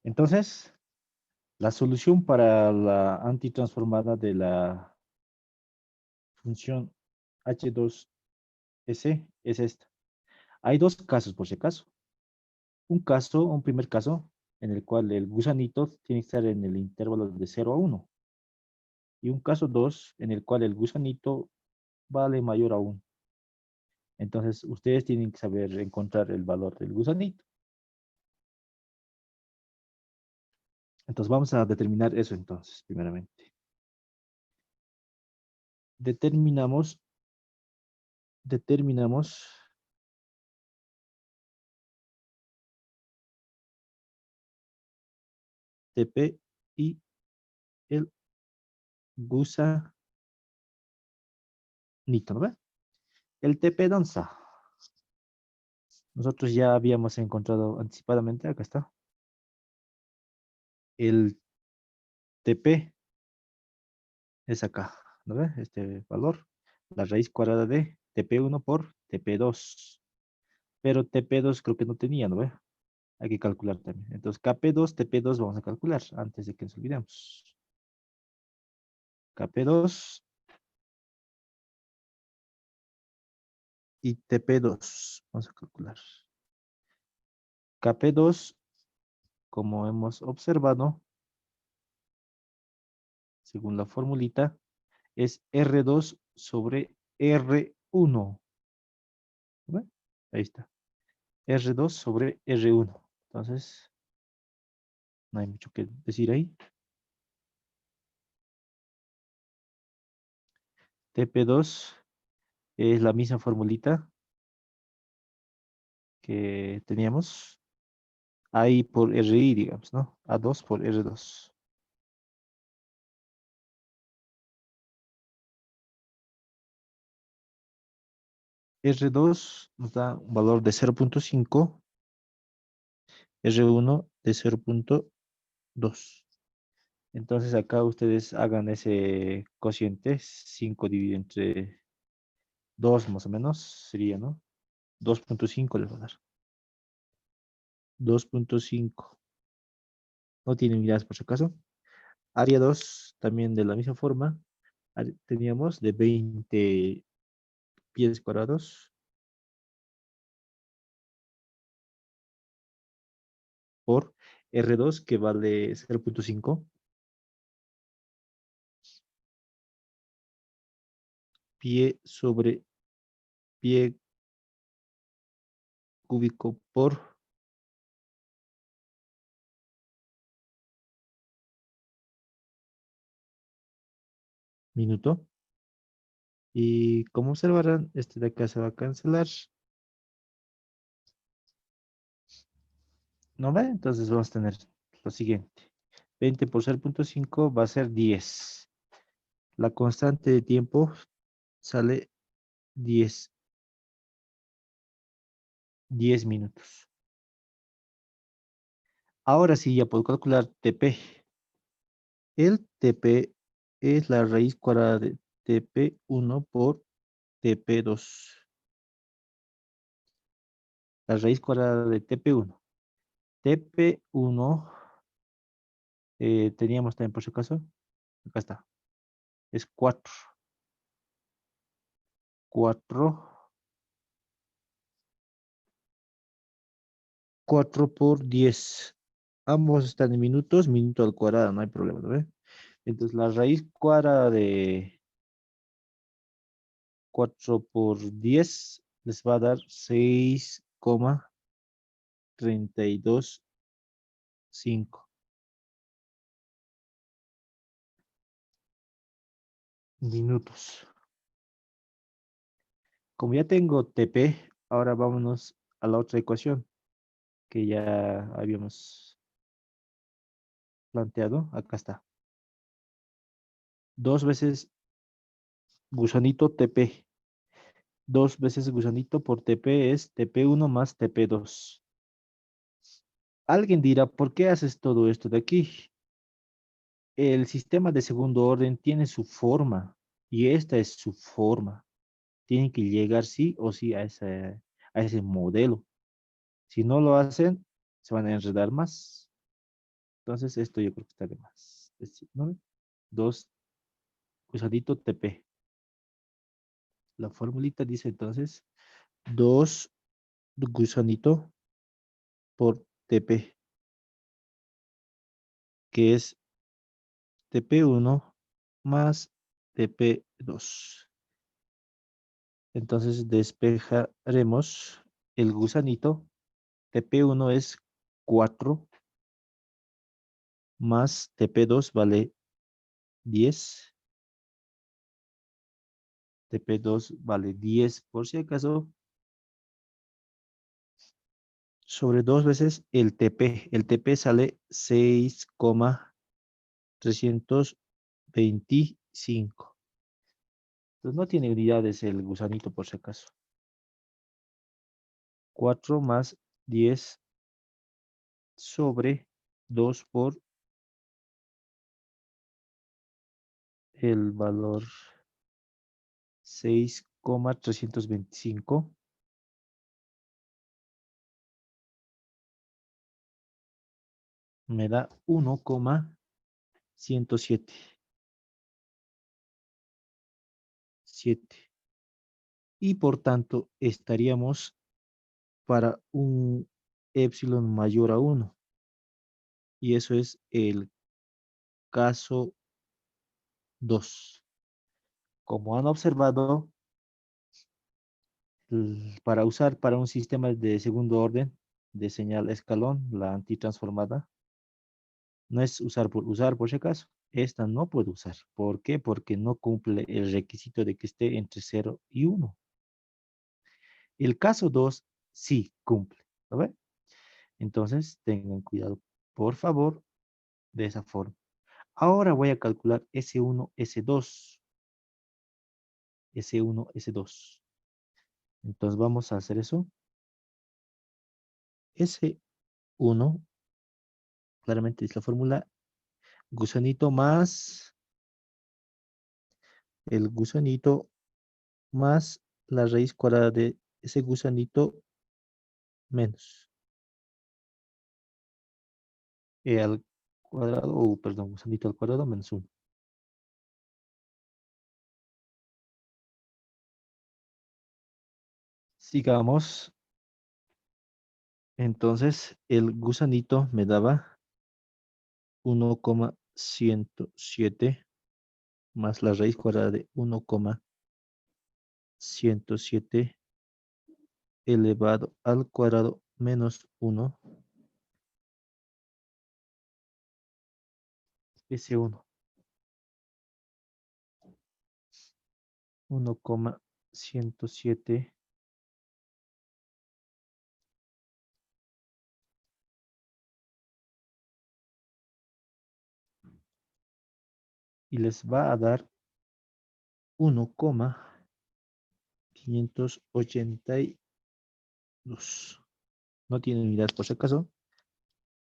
Entonces, la solución para la antitransformada de la función H2S es esta. Hay dos casos, por si acaso. Un primer caso, en el cual el gusanito tiene que estar en el intervalo de 0 a 1. Y un caso 2, en el cual el gusanito vale mayor a 1. Entonces, ustedes tienen que saber encontrar el valor del gusanito. Entonces, vamos a determinar eso entonces, primeramente. Determinamos TP y el gusanito, ¿no ve? El TP, ¿dónde está? Nosotros ya habíamos encontrado anticipadamente, acá está. El TP es acá, ¿no ve? Este valor, la raíz cuadrada de TP1 por TP2. Pero TP2 creo que no tenía, ¿no ve? Hay que calcular también. Entonces, KP2, TP2 vamos a calcular antes de que nos olvidemos. KP2 y TP2. Vamos a calcular. KP2, como hemos observado, según la formulita, es R2 sobre R1. ¿Ve? Ahí está. R2 sobre R1. Entonces, no hay mucho que decir ahí. TP2 es la misma formulita que teníamos. I por RI, digamos, ¿no? A2 por R2. R2 nos da un valor de 0.5, R1 de 0.2. Entonces acá ustedes hagan ese cociente, 5 dividido entre 2 más o menos, sería, ¿no? 2.5 les va a dar. 2.5. No tiene unidades por si acaso. Área 2 también de la misma forma. Teníamos de 20 pies cuadrados por R2 que vale 0.5. Pie sobre pie cúbico por minuto. Y como observarán, este de acá se va a cancelar. ¿No ve? Entonces vamos a tener lo siguiente. 20 por 0.5 va a ser 10. La constante de tiempo sale 10 minutos. Ahora sí ya puedo calcular TP. El TP es la raíz cuadrada de TP1 por TP2. La raíz cuadrada de TP1. TP1 teníamos también por si acaso. Acá está. Es 4. 4 por 10. Ambos están en minutos, minuto al cuadrado, no hay problema, ¿no ve? Entonces la raíz cuadrada de 4 por 10 les va a dar 6,325 minutos. Como ya tengo TP, ahora vámonos a la otra ecuación que ya habíamos planteado. Acá está. 2 veces gusanito TP. 2 veces gusanito por TP es TP1 más TP2. Alguien dirá, ¿por qué haces todo esto de aquí? El sistema de segundo orden tiene su forma y esta es su forma. Tienen que llegar sí o sí a ese modelo. Si no lo hacen, se van a enredar más. Entonces, esto yo creo que está de más. Es decir, ¿no? 2 gusanito TP. La formulita dice entonces 2 gusanito por TP, que es TP1 más TP2. Entonces despejaremos el gusanito. TP1 es 4 más TP2 vale 10. TP2 vale 10 por si acaso. Sobre 2 veces el TP. El TP sale 6,325. Entonces no tiene unidades el gusanito por si acaso. 4 más 10 sobre 2 por el valor 6,325 me da 1,107. 7. Y por tanto, estaríamos para un epsilon mayor a 1. Y eso es el caso 2. Como han observado, para usar para un sistema de segundo orden de señal escalón, la antitransformada, no es usar por si acaso. Esta no puede usar. ¿Por qué? Porque no cumple el requisito de que esté entre 0 y 1. El caso 2 sí cumple. ¿Lo ven? Entonces, tengan cuidado, por favor, de esa forma. Ahora voy a calcular S1, S2. S1, S2. Entonces, vamos a hacer eso. S1, claramente es la fórmula gusanito más el gusanito más la raíz cuadrada de ese gusanito menos e al cuadrado, perdón, gusanito al cuadrado menos 1. Sigamos. Entonces, el gusanito me daba 1,107 más la raíz cuadrada de 1,107 elevado al cuadrado menos 1, S1, 1,107 y les va a dar 1,582. No tiene unidad por si acaso.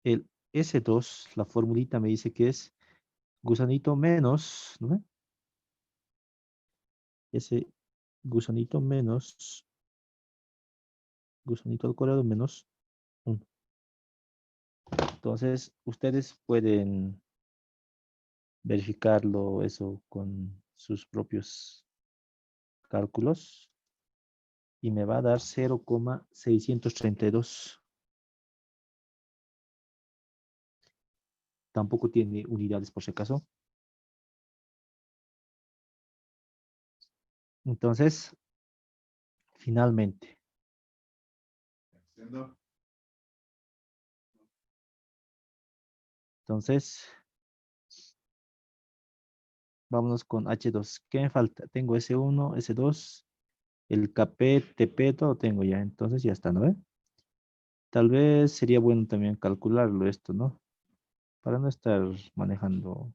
El S2, la formulita me dice que es gusanito menos, ¿no? Ese gusanito menos, gusanito al cuadrado menos 1. Entonces, ustedes pueden verificarlo eso con sus propios cálculos y me va a dar 0,632. Tampoco tiene unidades por si acaso. Entonces, finalmente, entonces, vámonos con H2. ¿Qué me falta? Tengo S1, S2, el KP, TP, todo tengo ya. Entonces ya está, ¿no ve? Tal vez sería bueno también calcularlo esto, ¿no? Para no estar manejando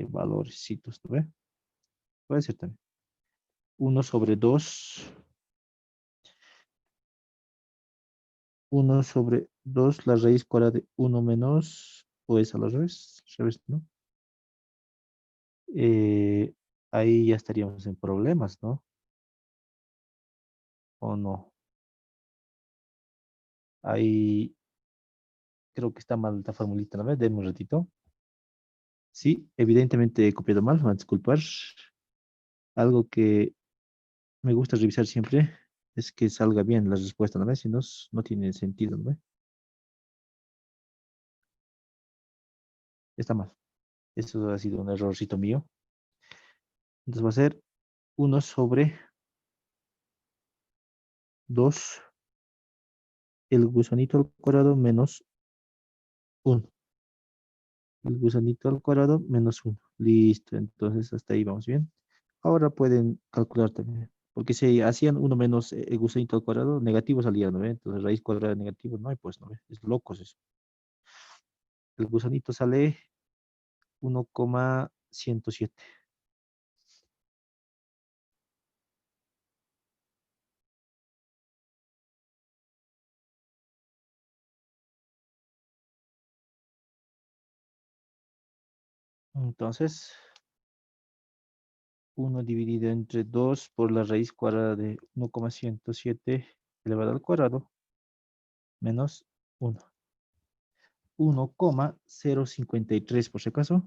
valorcitos, ¿no ve? Puede ser también. 1/2. 1/2, la raíz cuadrada de 1 menos, o es al revés, ¿no? Eh, ahí ya estaríamos en problemas, ¿no? ¿O no? Ahí creo que está mal la formulita, ¿no? Denme un ratito. Sí, evidentemente he copiado mal, me van a disculpar. Algo que me gusta revisar siempre es que salga bien la respuesta, ¿no? Si no, no tiene sentido, ¿no? Está mal. Eso ha sido un errorcito mío. Entonces va a ser 1/2, el gusanito al cuadrado menos 1. El gusanito al cuadrado menos 1. Listo, entonces hasta ahí vamos bien. Ahora pueden calcular también. Porque si hacían 1 menos el gusanito al cuadrado, negativo salía, ¿no ve? Entonces raíz cuadrada de negativo, no hay pues, ¿no ve? Es locos eso. El gusanito sale 1,107. Entonces, 1 dividido entre 2 por la raíz cuadrada de 1,107 elevado al cuadrado menos 1. 1,053 por si acaso.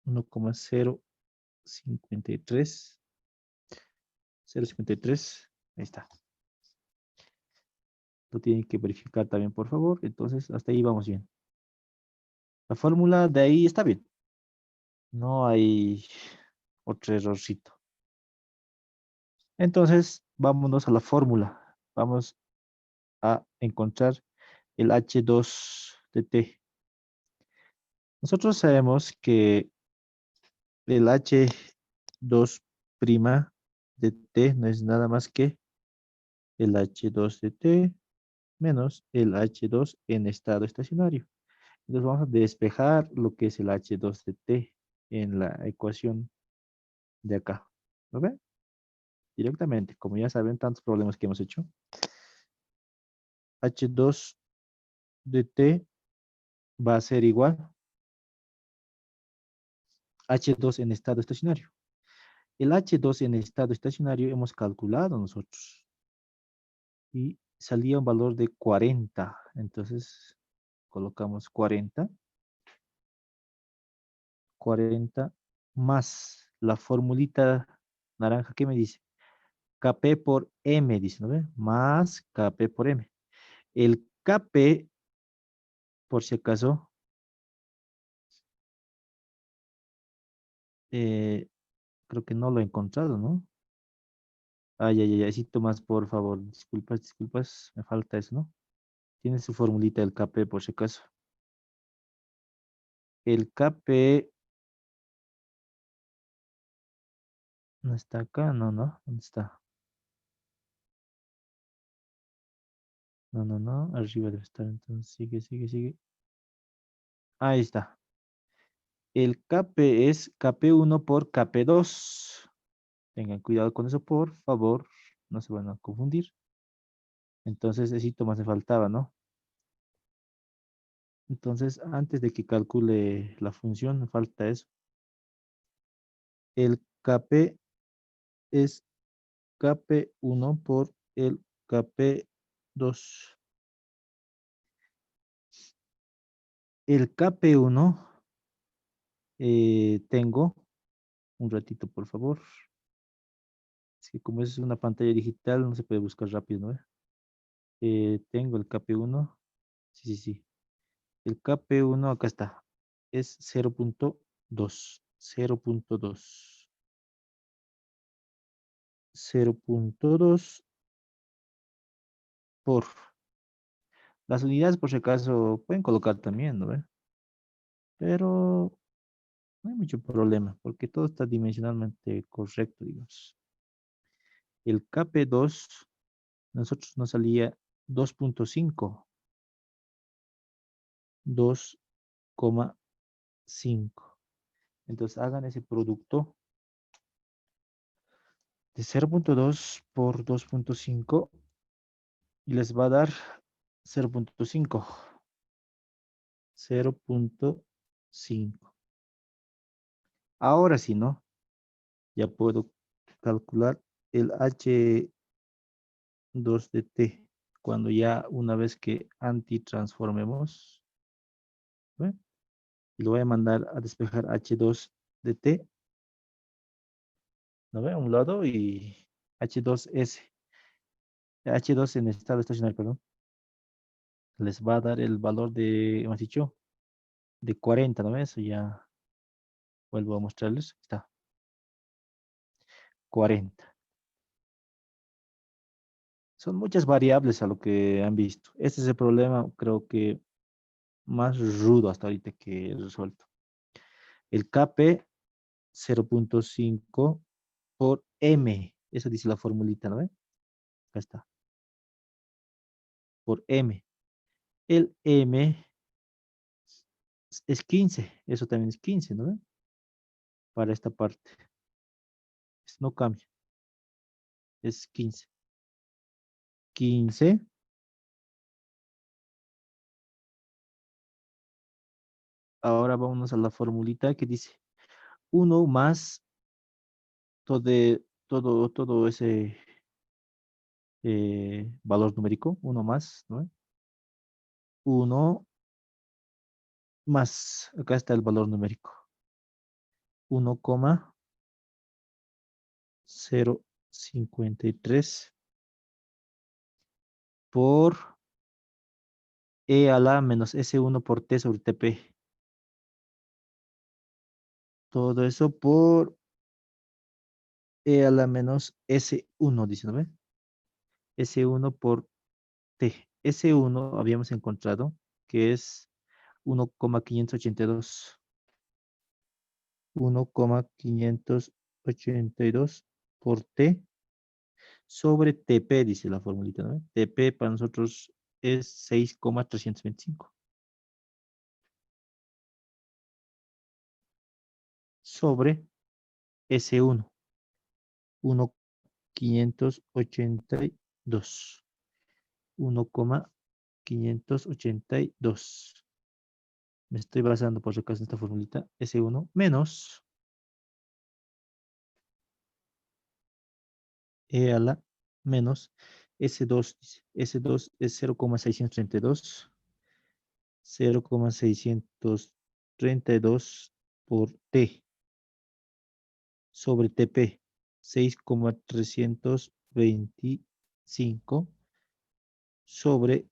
1,053. 0,53. Ahí está. Lo tienen que verificar también, por favor. Entonces, hasta ahí vamos bien. La fórmula de ahí está bien. No hay otro errorcito. Entonces, vámonos a la fórmula. Vamos a encontrar el H2 de T. Nosotros sabemos que el H2' de T no es nada más que el H2 de T menos el H2 en estado estacionario. Entonces vamos a despejar lo que es el H2 de T en la ecuación de acá. ¿Lo ven? Directamente, como ya saben, tantos problemas que hemos hecho. H2 de T va a ser igual a H2 en estado estacionario. El H2 en estado estacionario hemos calculado nosotros y salía un valor de 40. Entonces colocamos 40 más la formulita naranja que me dice Kp por M, dice, ¿no ve? Más Kp por M. El Kp, por si acaso, eh, creo que no lo he encontrado, ¿no? Ay, ay, ay, ay, sí, Tomás, por favor, disculpas, disculpas, me falta eso, ¿no? Tiene su formulita del Kp, por si acaso. El Kp no está acá, no, no, ¿dónde está? No, no, no, arriba debe estar, entonces sigue, sigue, sigue. Ahí está. El Kp es Kp1 por Kp2. Tengan cuidado con eso, por favor, no se van a confundir. Entonces, ese más me faltaba, ¿no? Entonces, antes de que calcule la función, me falta eso. El Kp es Kp1 por el Kp2. El Kp1 tengo, un ratito por favor, es que como es una pantalla digital no se puede buscar rápido, ¿no? Tengo el Kp1, sí, sí, sí. El Kp1 acá está, es 0,2, 0,2. 0,2 por las unidades, por si acaso, pueden colocar también, ¿no ve? Pero no hay mucho problema, porque todo está dimensionalmente correcto, digamos. El Kp2, nosotros nos salía 2,5, 2,5. Entonces hagan ese producto de 0,2 por 2,5 y les va a dar 0,5. 0,5. Ahora sí, ¿no? Ya puedo calcular el H2 de T cuando ya una vez que antitransformemos, ¿ve? Y lo voy a mandar a despejar H2 de T, ¿no ve? A un lado y H2S, H2 en estado estacionario, perdón, les va a dar el valor de, hemos dicho, de 40, ¿no ve? Eso ya vuelvo a mostrarles, está, 40. Son muchas variables a lo que han visto. Este es el problema, creo que más rudo hasta ahorita que he resuelto. El Kp 0,5 por M. Eso dice la formulita, ¿no ve? Acá está. Por M. El M es 15. Eso también es 15, ¿no ve? Para esta parte. No cambia. Es 15. 15. Ahora vámonos a la formulita que dice 1 más todo ese valor numérico. 1 más, ¿no ve? 1 más. Acá está el valor numérico. 1,0. 53 por E a la menos S1 por T sobre TP. Todo eso por E a la menos S1, dice, ¿no ve? S1 por T. S1 habíamos encontrado que es 1,582. 1,582 por T sobre TP, dice la formulita, ¿no? TP para nosotros es 6,325 sobre S1, 1,582. 1,582. Me estoy basando por si acaso en esta formulita. S1 menos E a la menos S2. Dice. S2 es 0,632. 0,632 por T sobre TP. 6,325 sobre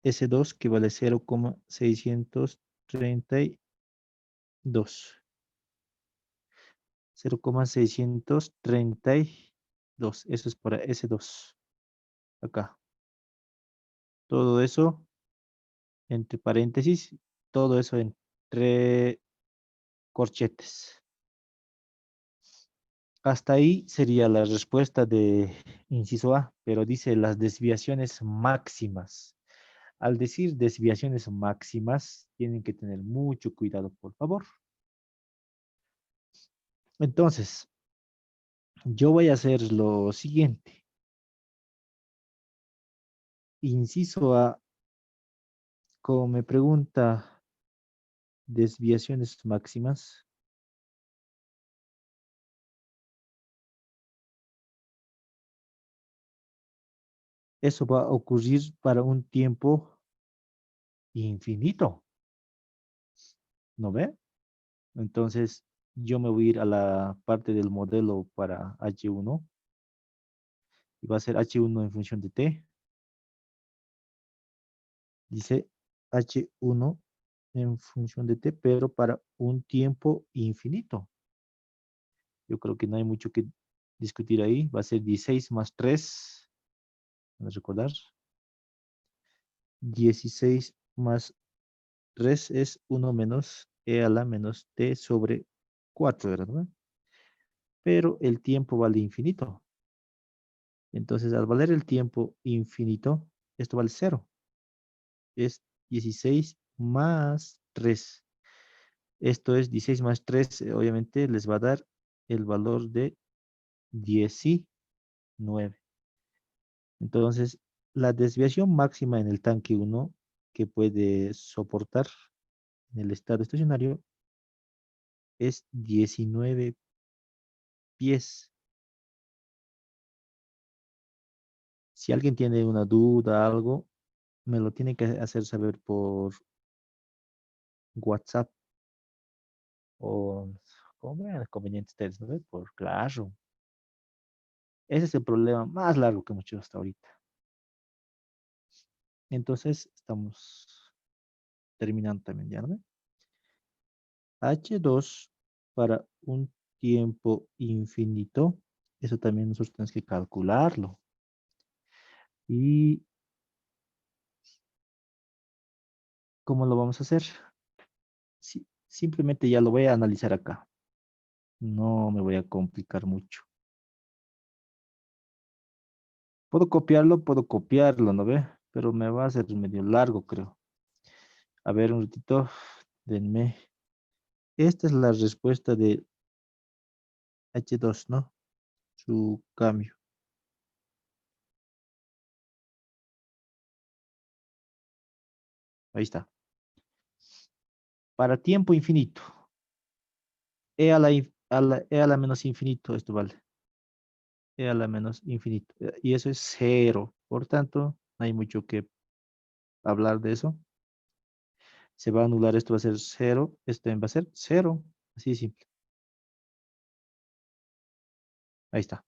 S2 que vale 0,632. 0,632. Eso es para S2. Acá. Todo eso entre paréntesis. Todo eso entre corchetes. Hasta ahí sería la respuesta de inciso A, pero dice las desviaciones máximas. Al decir desviaciones máximas, tienen que tener mucho cuidado, por favor. Entonces, yo voy a hacer lo siguiente. Inciso A, como me pregunta desviaciones máximas, eso va a ocurrir para un tiempo infinito, ¿no ve? Entonces, yo me voy a ir a la parte del modelo para H1 y va a ser H1 en función de T. Dice H1 en función de T, pero para un tiempo infinito. Yo creo que no hay mucho que discutir ahí. Va a ser 16 más 3. Vamos a recordar. 16 más 3 es 1 menos E a la menos T sobre 4, ¿verdad? Pero el tiempo vale infinito. Entonces, al valer el tiempo infinito, esto vale 0. Es 16 más 3. Esto es 16 más 3, obviamente les va a dar el valor de 19. Entonces, la desviación máxima en el tanque 1 que puede soportar en el estado estacionario es 19 pies. Si alguien tiene una duda, algo, me lo tiene que hacer saber por WhatsApp o como vean conveniente ustedes, ¿no? Por Classroom. Ese es el problema más largo que hemos hecho hasta ahorita. Entonces, estamos terminando también, ¿ya no? H2 para un tiempo infinito, eso también nosotros tenemos que calcularlo. ¿Y cómo lo vamos a hacer? Simplemente ya lo voy a analizar acá. No me voy a complicar mucho. Puedo copiarlo, ¿no ve? Pero me va a hacer medio largo, creo. A ver, un ratito, denme. Esta es la respuesta de H2, ¿no? Su cambio. Ahí está. Para tiempo infinito. E a la menos infinito, esto vale. E a la menos infinito. Y eso es cero. Por tanto, no hay mucho que hablar de eso. Se va a anular, esto va a ser cero. Esto también va a ser cero. Así de simple. Ahí está.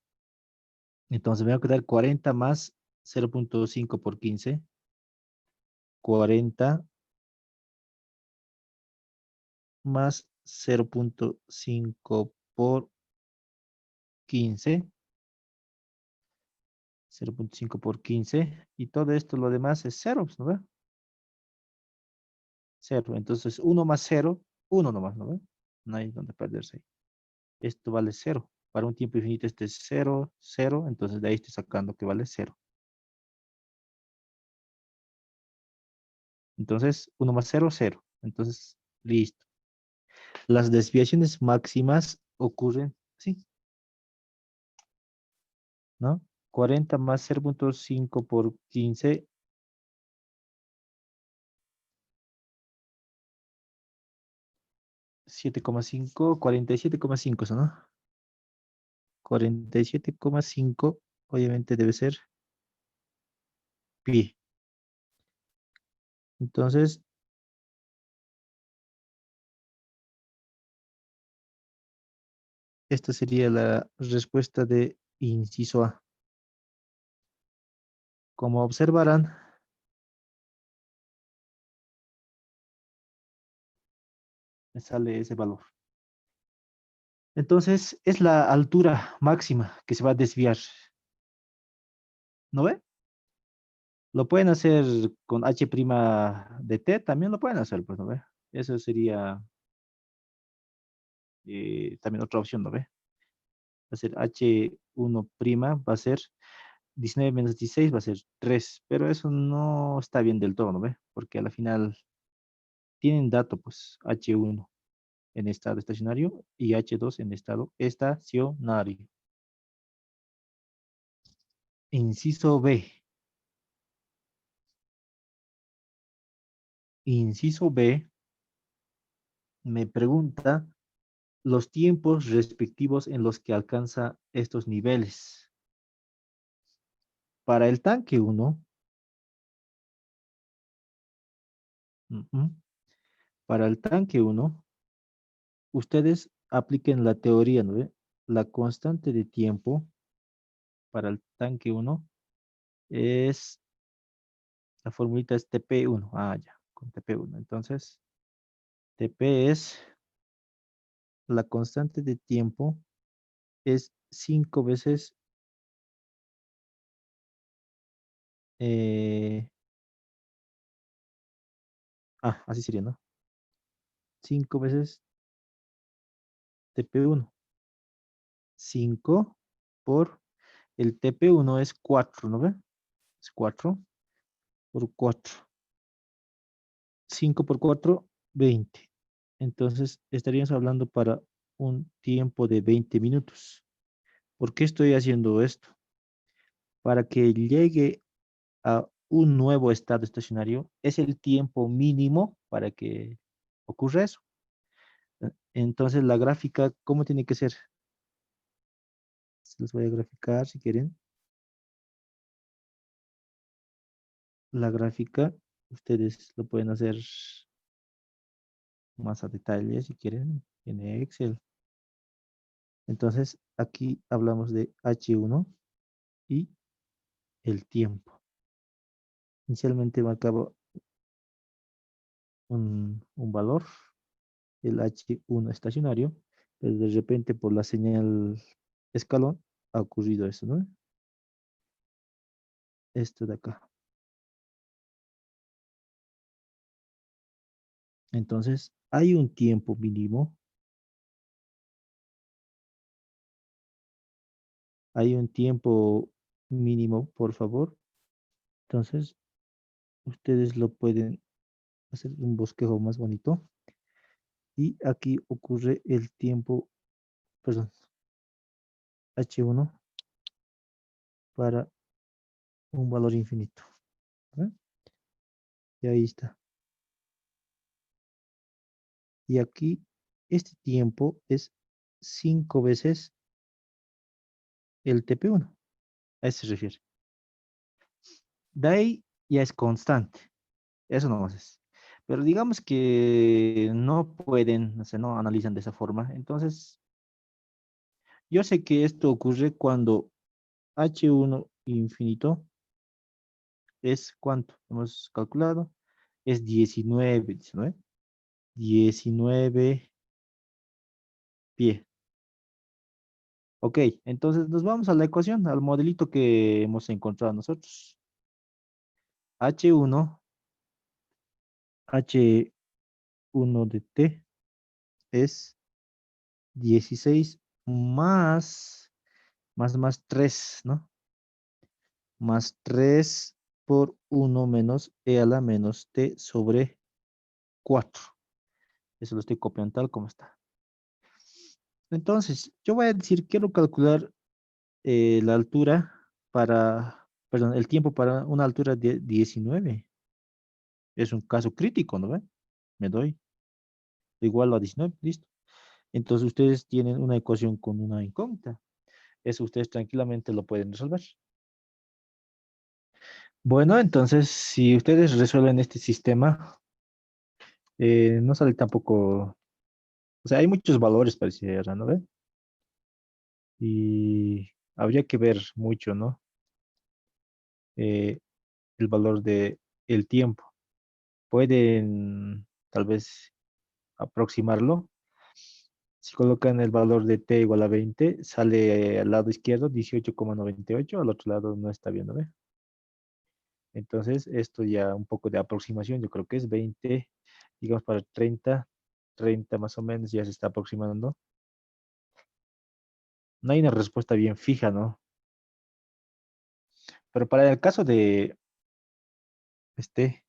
Entonces me va a quedar 40 más 0.5 por 15. 40 más 0.5 por 15. 0.5 por 15. Y todo esto, lo demás es 0, ¿no ve? 0. Entonces 1 más 0, 1 nomás, ¿no ve? No hay donde perderse ahí. Esto vale 0. Para un tiempo infinito este es 0, 0. Entonces de ahí estoy sacando que vale 0. Entonces 1 más 0, 0. Entonces, listo. Las desviaciones máximas ocurren, sí, ¿no? 40 más 0.5 por 15, 7,5, 47,5, ¿no? 47,5, obviamente debe ser pi. Entonces, esta sería la respuesta de inciso A. Como observarán, me sale ese valor. Entonces, es la altura máxima que se va a desviar. ¿No ve? Lo pueden hacer con h' de t, también lo pueden hacer, pues, ¿no ve? Eso sería también otra opción, ¿no ve? Va a ser h1', va a ser 19 menos 16, va a ser 3, pero eso no está bien del todo, ¿no ve? Porque a la final tienen dato, pues, h1 en estado estacionario y h2 en estado estacionario. Inciso B. Inciso B me pregunta los tiempos respectivos en los que alcanza estos niveles. Para el tanque 1, para el tanque 1, ustedes apliquen la teoría, ¿no ve? La constante de tiempo para el tanque 1 es, la formulita es TP1. Ah, ya, con TP1. Entonces, TP es, la constante de tiempo es 5 veces, eh, así sería, ¿no? 5 veces TP1. 5 por el TP1 es 4, ¿no ve? Es 4 por 4. 5 por 4, 20. Entonces, estaríamos hablando para un tiempo de 20 minutos. ¿Por qué estoy haciendo esto? Para que llegue a un nuevo estado estacionario, es el tiempo mínimo para que ocurra eso. Entonces, la gráfica, ¿cómo tiene que ser? Se los voy a graficar si quieren. La gráfica, ustedes lo pueden hacer más a detalle si quieren en Excel. Entonces, aquí hablamos de H1 y el tiempo. Inicialmente marcaba un valor, el H1 estacionario, pero de repente por la señal escalón ha ocurrido eso, ¿no? Esto de acá. Entonces, hay un tiempo mínimo, hay un tiempo mínimo, por favor. Entonces, ustedes lo pueden hacer un bosquejo más bonito. Y aquí ocurre el tiempo, perdón, H1 para un valor infinito. ¿Ve? Y ahí está. Y aquí este tiempo es 5 veces el TP1. A eso se refiere. De ahí ya es constante. Eso no es. Pero digamos que no pueden, o sea, no analizan de esa forma. Entonces, Yo sé que esto ocurre cuando H1 infinito es ¿cuánto? Hemos calculado. Es 19, 19. 19 pie. Ok, entonces nos vamos a la ecuación, al modelito que hemos encontrado nosotros. H1, H1 de T es 16 más 3, ¿no? Más 3 por 1 menos E a la menos T sobre 4. Eso lo estoy copiando tal como está. Entonces, yo voy a decir, quiero calcular la altura perdón, el tiempo para una altura de 19. Es un caso crítico, ¿no ve? Me doy igual a 19, listo. Entonces ustedes tienen una ecuación con una incógnita. Eso ustedes tranquilamente lo pueden resolver. Bueno, entonces si ustedes resuelven este sistema, no sale tampoco, o sea, hay muchos valores pareciera, ¿no ve? Y habría que ver mucho, ¿no? Eh, el valor de el tiempo. Pueden tal vez aproximarlo. Si colocan el valor de t igual a 20, sale al lado izquierdo 18,98, al otro lado no está bien, ¿no ve? Entonces, esto ya un poco de aproximación, yo creo que es 20, digamos para 30, 30 más o menos, ya se está aproximando. No hay una respuesta bien fija, ¿no? Pero para el caso de este,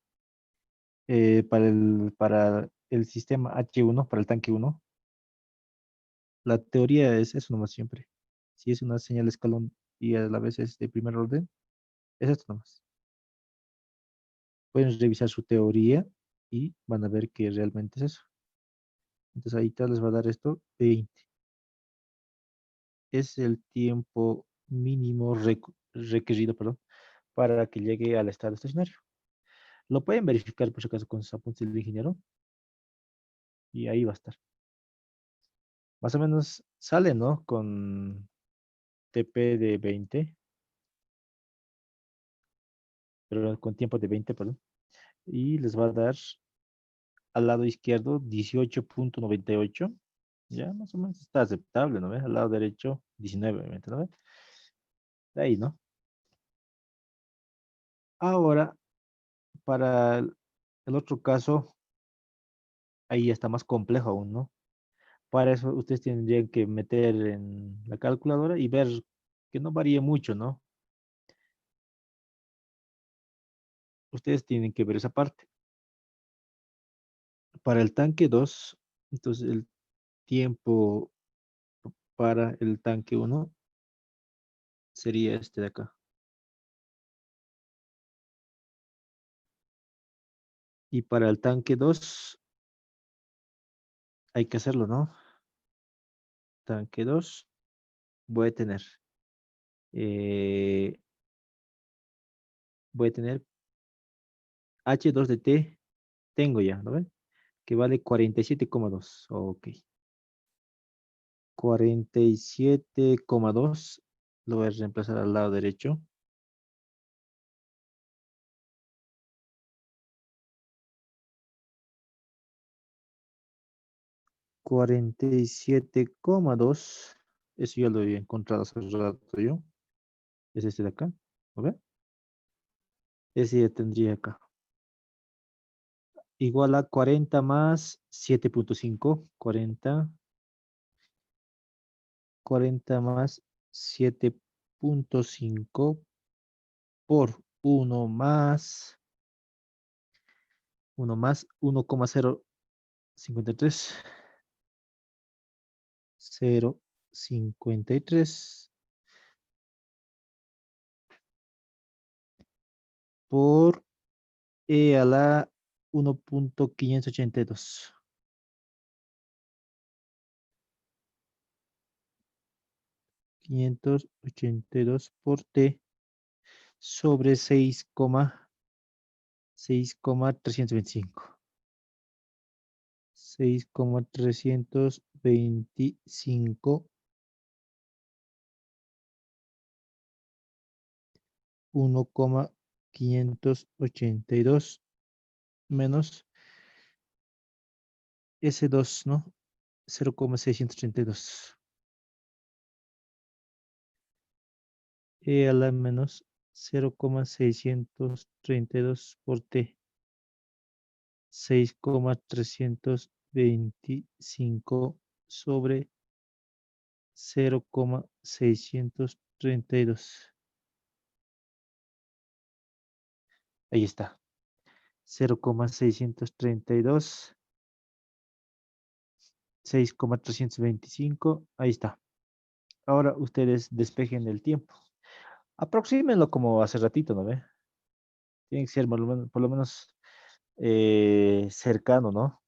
para el sistema H1, para el tanque 1, la teoría es eso nomás siempre. Si es una señal de escalón y a la vez es de primer orden, es esto nomás. Pueden revisar su teoría y van a ver que realmente es eso. Entonces ahí te les va a dar esto, 20. Es el tiempo mínimo requerido, perdón, para que llegue al estado estacionario. Lo pueden verificar por si acaso con sus apuntes del ingeniero y ahí va a estar. Más o menos sale, ¿no? Con TP de 20, pero con tiempo de 20, perdón. Y les va a dar al lado izquierdo 18,98. Ya más o menos está aceptable, ¿no ves? Al lado derecho 19, obviamente, ¿no ves? De ahí, ¿no? Ahora, para el otro caso, ahí está más complejo aún, ¿no? Para eso ustedes tendrían que meter en la calculadora y ver que no varíe mucho, ¿no? Ustedes tienen que ver esa parte. Para el tanque 2, entonces el tiempo para el tanque 1 sería este de acá. Y para el tanque 2 hay que hacerlo, ¿no? Tanque 2 voy a tener, eh, voy a tener H2 de T, tengo ya, ¿no ven? Que vale 47,2. Ok. 47,2 lo voy a reemplazar al lado derecho. 47,2. Eso ya lo había encontrado hace rato yo. Es este de acá. ¿Lo ve? Ese ya tendría acá. Igual a 40 más 7,5. 40 más 7,5 por uno más 1,053. 0,53 por E a la 1,582. 582 por T sobre 6,325. 6,325 1,582 menos S2, ¿no? 0,632. E a la menos 0,632 por T. 6,325 sobre 0,632. Ahí está. 0,632. 6,325. Ahí está. Ahora ustedes despejen el tiempo. Aproxímenlo como hace ratito, ¿no ve? Tiene que ser por lo menos cercano, ¿no?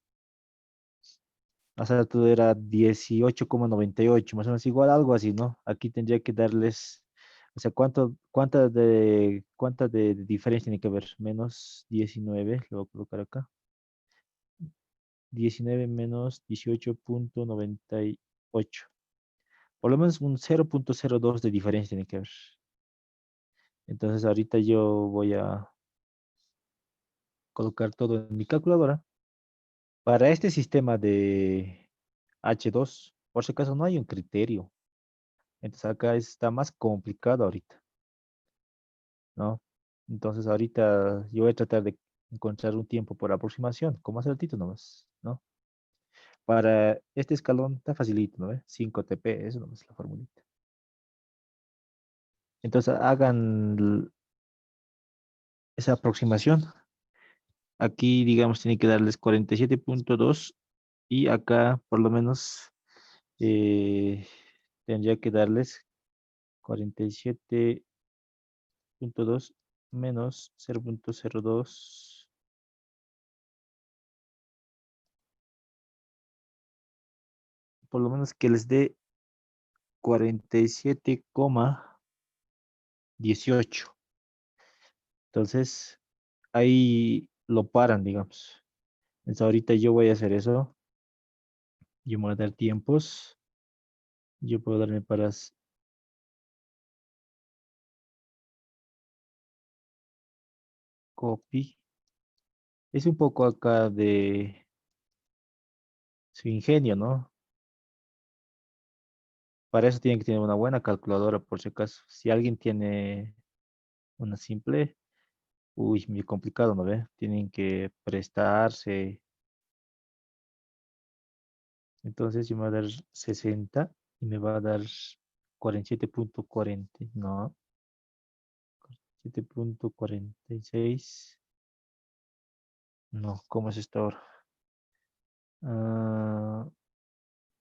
Hace rato era 18,98, más o menos igual, algo así, ¿no? Aquí tendría que darles, o sea, cuánta de diferencia tiene que haber? Menos 19, lo voy a colocar acá. 19 menos 18,98. Por lo menos un 0,02 de diferencia tiene que haber. Entonces ahorita yo voy a colocar todo en mi calculadora. Para este sistema de H2, por si acaso no hay un criterio. Entonces acá está más complicado ahorita, ¿no? Entonces ahorita yo voy a tratar de encontrar un tiempo por aproximación, como hace ratito nomás, ¿no? Para este escalón está facilito, ¿no? 5 TP, eso nomás es la formulita. Entonces hagan esa aproximación. Aquí, digamos, tiene que darles 47,2 y acá por lo menos eh, tendría que darles 47,2 menos 0,02, por lo menos que les dé 47,18. Entonces, ahí lo paran, digamos. Entonces, ahorita yo voy a hacer eso. Yo me voy a dar tiempos. Yo puedo darme para copy. Es un poco acá de su ingenio, ¿no? Para eso tienen que tener una buena calculadora, por si acaso. Si alguien tiene una simple, uy, muy complicado, ¿no ve? Tienen que prestarse. Entonces yo me voy a dar 60 y me va a dar 47,40. No, 7,46. No, ¿cómo es esto ahora? Ah,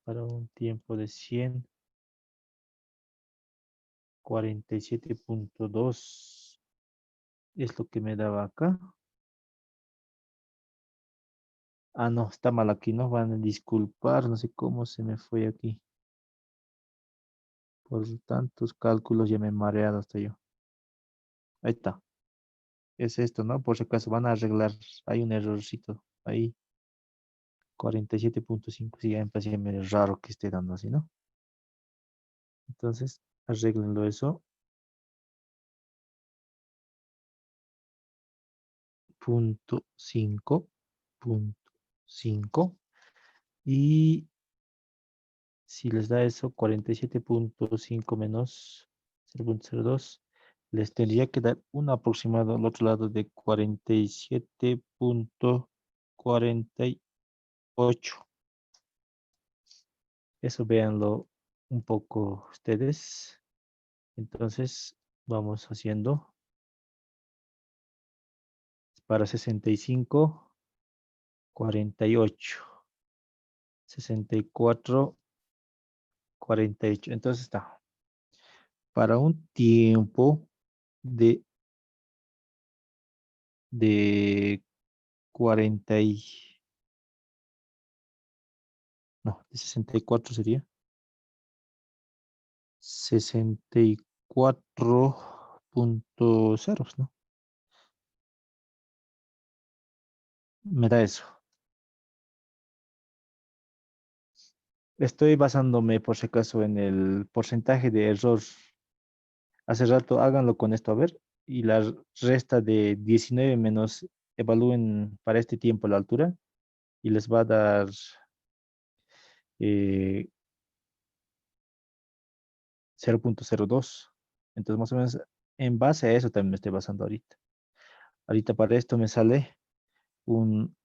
para un tiempo de 147,2 es lo que me daba acá. Ah, no, está mal aquí, no van a disculpar, no sé cómo se me fue aquí. Por tantos cálculos ya me he mareado hasta yo. Ahí está. Es esto, ¿no? Por si acaso van a arreglar. Hay un errorcito ahí. 47,5. Sí, ya me parecía medio raro que esté dando así, ¿no? Entonces, arréglenlo eso. Punto 5. Punto 5. Y si les da eso, 47,5 menos 0,02, les tendría que dar un aproximado al otro lado de 47,48. Eso véanlo un poco ustedes. Entonces, vamos haciendo para 65,48. 64,48. Entonces está. Para un tiempo de 40 no, de 64 sería. 64,0, ¿no? Me da eso. Estoy basándome, por si acaso, en el porcentaje de error. Hace rato, háganlo con esto, a ver. y la resta de 19 menos, evalúen para este tiempo la altura y les va a dar eh, 0,02. Entonces, más o menos, en base a eso también me estoy basando ahorita. Ahorita para esto me sale un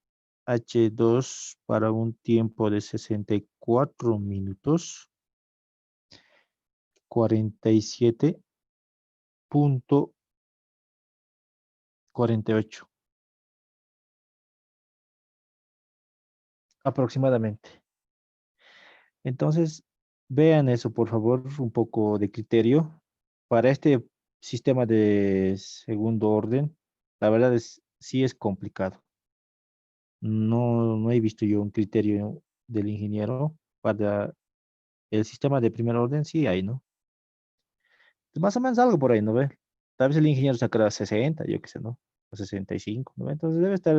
H2 para un tiempo de 64 minutos, 47,48 aproximadamente. Entonces, vean eso, por favor, un poco de criterio. Para este sistema de segundo orden, la verdad es, sí es complicado. No he visto yo un criterio del ingeniero para el sistema de primer orden, sí hay, ¿no? Más o menos algo por ahí, ¿no ve? Tal vez el ingeniero sacará 60, yo qué sé, ¿no? O 65, ¿no ve? Entonces debe estar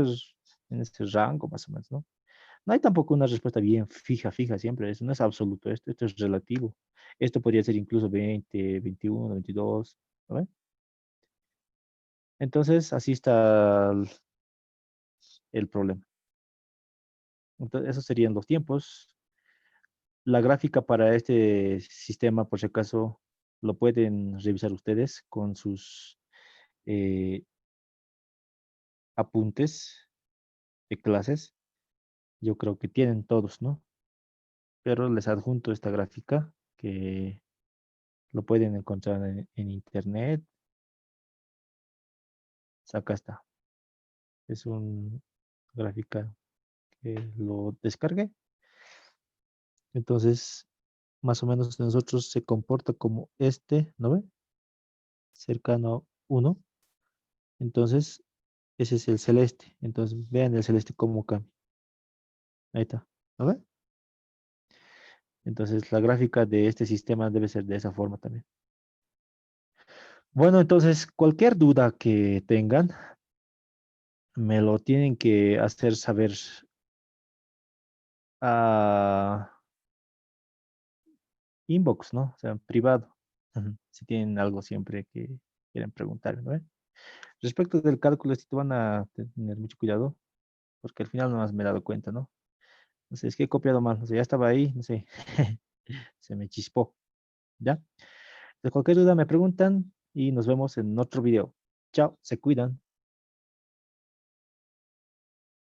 en ese rango, más o menos, ¿no? No hay tampoco una respuesta bien fija siempre, eso no es absoluto, esto es relativo. Esto podría ser incluso 20, 21, 22, ¿no ve? Entonces, así está el problema. Entonces, esos serían los tiempos. La gráfica para este sistema, por si acaso, lo pueden revisar ustedes con sus eh, apuntes de clases. Yo creo que tienen todos, ¿no? Pero les adjunto esta gráfica que lo pueden encontrar en internet. Acá está. Es una gráfica que lo descargué. Entonces, más o menos nosotros se comporta como este, ¿no ve? Cercano a 1. Entonces, ese es el celeste. Entonces, vean el celeste cómo cambia. Ahí está. ¿No ve? Entonces, la gráfica de este sistema debe ser de esa forma también. Bueno, entonces, cualquier duda que tengan, me lo tienen que hacer saber a inbox, ¿no? O sea, privado. Ujú. Si tienen algo siempre que quieren preguntar, ¿no? Respecto del cálculo, sí te van a tener mucho cuidado, porque al final no más me he dado cuenta, ¿no? No sé, es que he copiado mal, o sea, ya estaba ahí, no sé, se me chispó, ¿ya? De cualquier duda me preguntan y nos vemos en otro video. Chao, se cuidan.